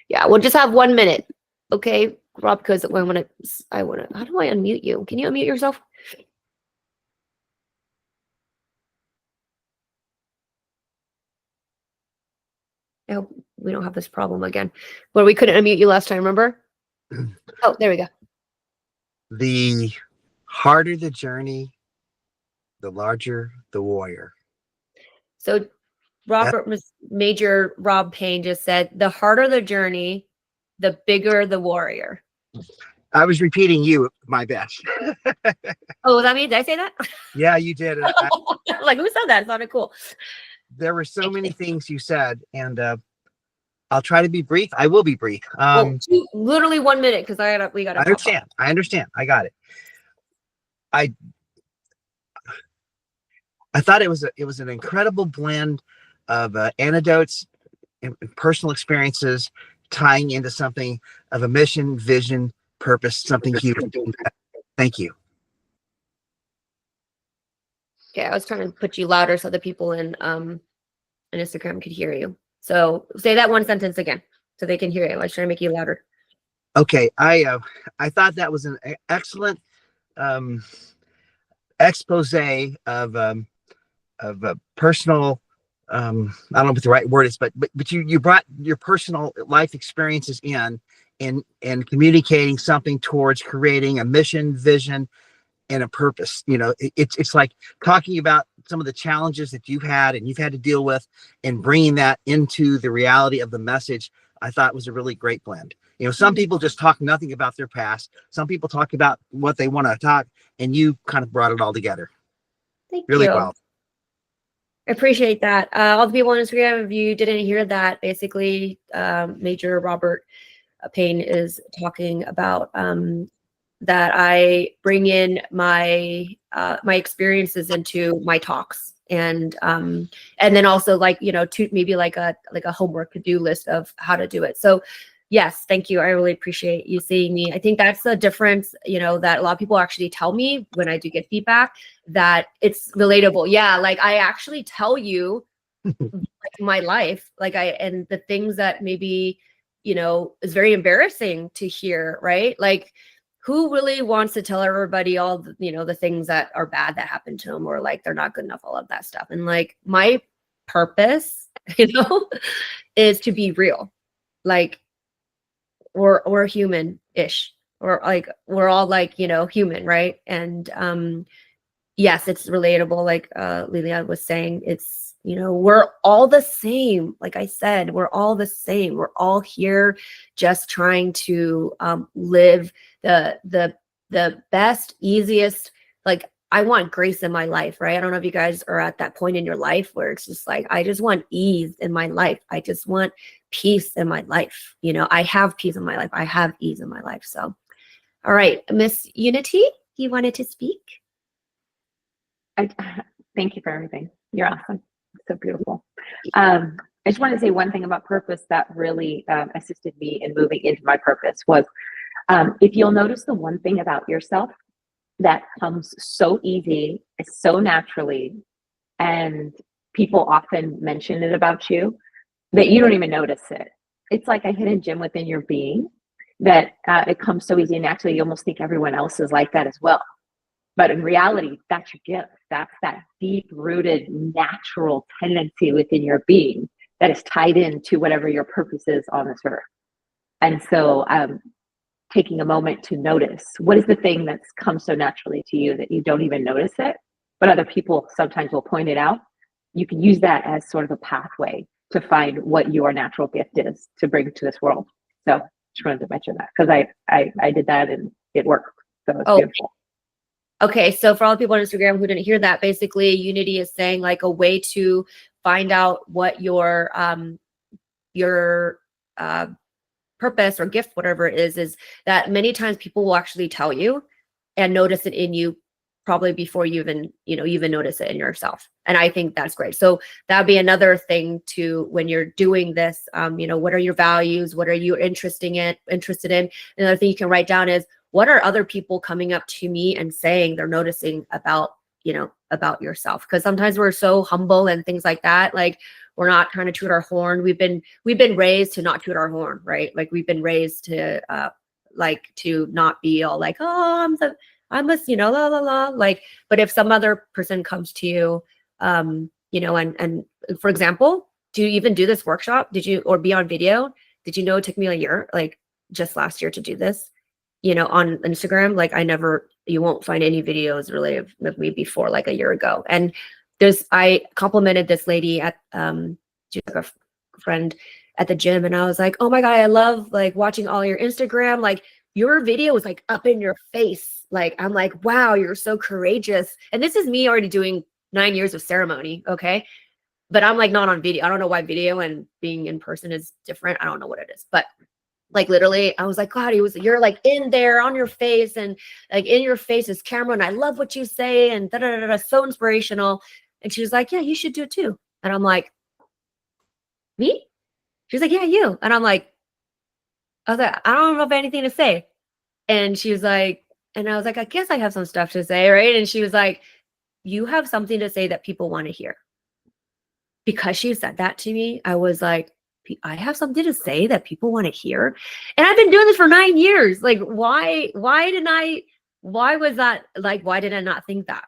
Yeah, we'll just have 1 minute. Okay, Rob, because I want to, how do I unmute you? Can you unmute yourself? I hope we don't have this problem again where we couldn't unmute you last time, remember? Oh, there we go. The harder the journey, the larger the warrior. So Major Rob Payne just said, the harder the journey, the bigger the warrior. I was repeating you, my best. Oh, was that me? Did I say that? Yeah, you did. Like, who said that? It sounded cool. There were so many things you said, and I'll try to be brief. I will be brief. Literally 1 minute because we got to. I understand. I got it. I thought it was an incredible blend of anecdotes and personal experiences tying into something of a mission, vision, purpose, something huge. Thank you. Okay, I was trying to put you louder so the people in Instagram could hear you. So say that one sentence again so they can hear you. I was trying to make you louder. Okay, I thought that was an excellent expose of personal. I don't know what the right word is, but you brought your personal life experiences in communicating something towards creating a mission, vision, and a purpose. You know, it's like talking about some of the challenges that you've had to deal with and bringing that into the reality of the message. I thought was a really great blend. You know, some people just talk nothing about their past. Some people talk about what they want to talk, and you kind of brought it all together. Thank really you. Well. I appreciate that. All the people on Instagram, if you didn't hear that, basically Major Robert Payne is talking about that I bring in my my experiences into my talks, and then also like, you know, to maybe like a homework to-do list of how to do it. So yes, thank you. I really appreciate you seeing me. I think that's the difference, you know, that a lot of people actually tell me when I do get feedback, that it's relatable. Yeah, like I actually tell you like my life, like and the things that maybe, you know, is very embarrassing to hear, right? Like, who really wants to tell everybody all the, you know, the things that are bad that happened to them, or like they're not good enough, all of that stuff. And like my purpose, you know, is to be real. Like we're human-ish, or like we're all like, you know, human, right? And yes, it's relatable. Like Lilia was saying, it's, you know, we're all the same. Like I said, we're all the same. We're all here just trying to live the the best, easiest, like I want grace in my life, right? I don't know if you guys are at that point in your life where it's just like, I just want ease in my life. I just want peace in my life. You know, I have peace in my life. I have ease in my life. So, all right, Miss Unity, you wanted to speak? I thank you for everything. You're awesome. So beautiful. I just want to say one thing about purpose that really assisted me in moving into my purpose was, if you'll notice the one thing about yourself that comes so easy, so naturally, and people often mention it about you that you don't even notice it. It's like a hidden gem within your being that it comes so easy and naturally. You almost think everyone else is like that as well. But in reality, that's your gift. That's that deep-rooted, natural tendency within your being that is tied into whatever your purpose is on this earth. And so taking a moment to notice, what is the thing that's come so naturally to you that you don't even notice it, but other people sometimes will point it out. You can use that as sort of a pathway to find what your natural gift is to bring to this world. So just wanted to mention that because I did that and it worked. So it's beautiful. Okay, so for all the people on Instagram who didn't hear that, basically Unity is saying like a way to find out what your purpose or gift, whatever it is that many times people will actually tell you and notice it in you probably before you even notice it in yourself. And I think that's great. So that'd be another thing to, when you're doing this, what are your values? What are you interested in? Another thing you can write down is, what are other people coming up to me and saying they're noticing about yourself? Because sometimes we're so humble and things like that. Like we're not trying to toot our horn. We've been raised to not toot our horn, right? Like we've been raised to to not be all like, oh, I'm a, la la la. Like, but if some other person comes to you, and for example, do you even do this workshop? Or be on video? Did you know it took me a year, like just last year, to do this? On Instagram, like you won't find any videos really of me before like a year ago. And I complimented this lady at, she's like a friend at the gym. And I was like, oh my God, I love like watching all your Instagram. Like your video was like up in your face. Like, I'm like, wow, you're so courageous. And this is me already doing 9 years of ceremony. Okay. But I'm like not on video. I don't know why video and being in person is different. I don't know what it is, but like literally, I was like, God, you're like in there on your face, and like in your face is camera, and I love what you say, and da da da da, so inspirational. And she was like, yeah, you should do it too. And I'm like, me? She was like, yeah, you. And I'm like, I was like, I don't know if I have anything to say. And she was like, and I was like, I guess I have some stuff to say, right? And she was like, you have something to say that people want to hear. Because she said that to me, I was like, I have something to say that people want to hear. And I've been doing this for 9 years. Like, why did I not think that?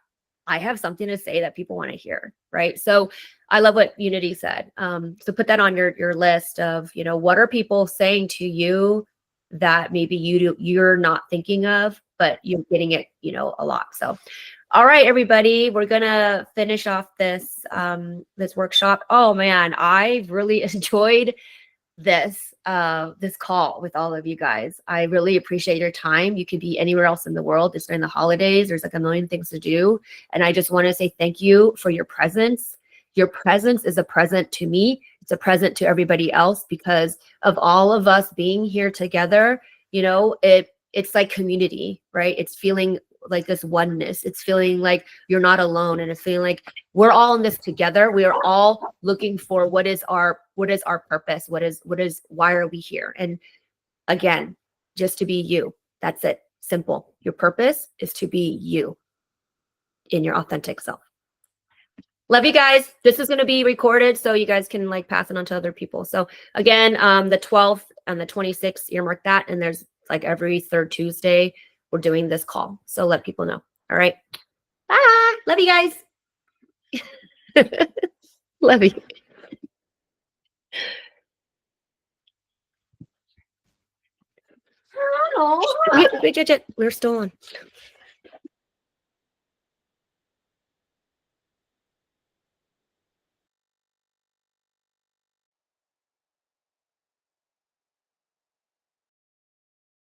I have something to say that people want to hear, right? So I love what Unity said. So put that on your list of, what are people saying to you that maybe you're not thinking of, but you're getting it, a lot. So all right, everybody, we're gonna finish off this this workshop. Oh man, I really enjoyed this call with all of you guys. I really appreciate your time. You could be anywhere else in the world. It's during the holidays. There's like a million things to do, and I just want to say thank you for your presence. Your presence is a present to me. It's a present to everybody else, because of all of us being here together. It's like community, right? It's feeling like this oneness. It's feeling like you're not alone, and it's feeling like we're all in this together. We are all looking for what is our purpose, why are we here? And again, just to be you. That's it. Simple. Your purpose is to be you in your authentic self. Love you guys. This is going to be recorded so you guys can like pass it on to other people. So again, the 12th and the 26th, earmark that, and there's like every third Tuesday we're doing this call. So let people know. All right. Bye. Love you guys. Love you. We're still on.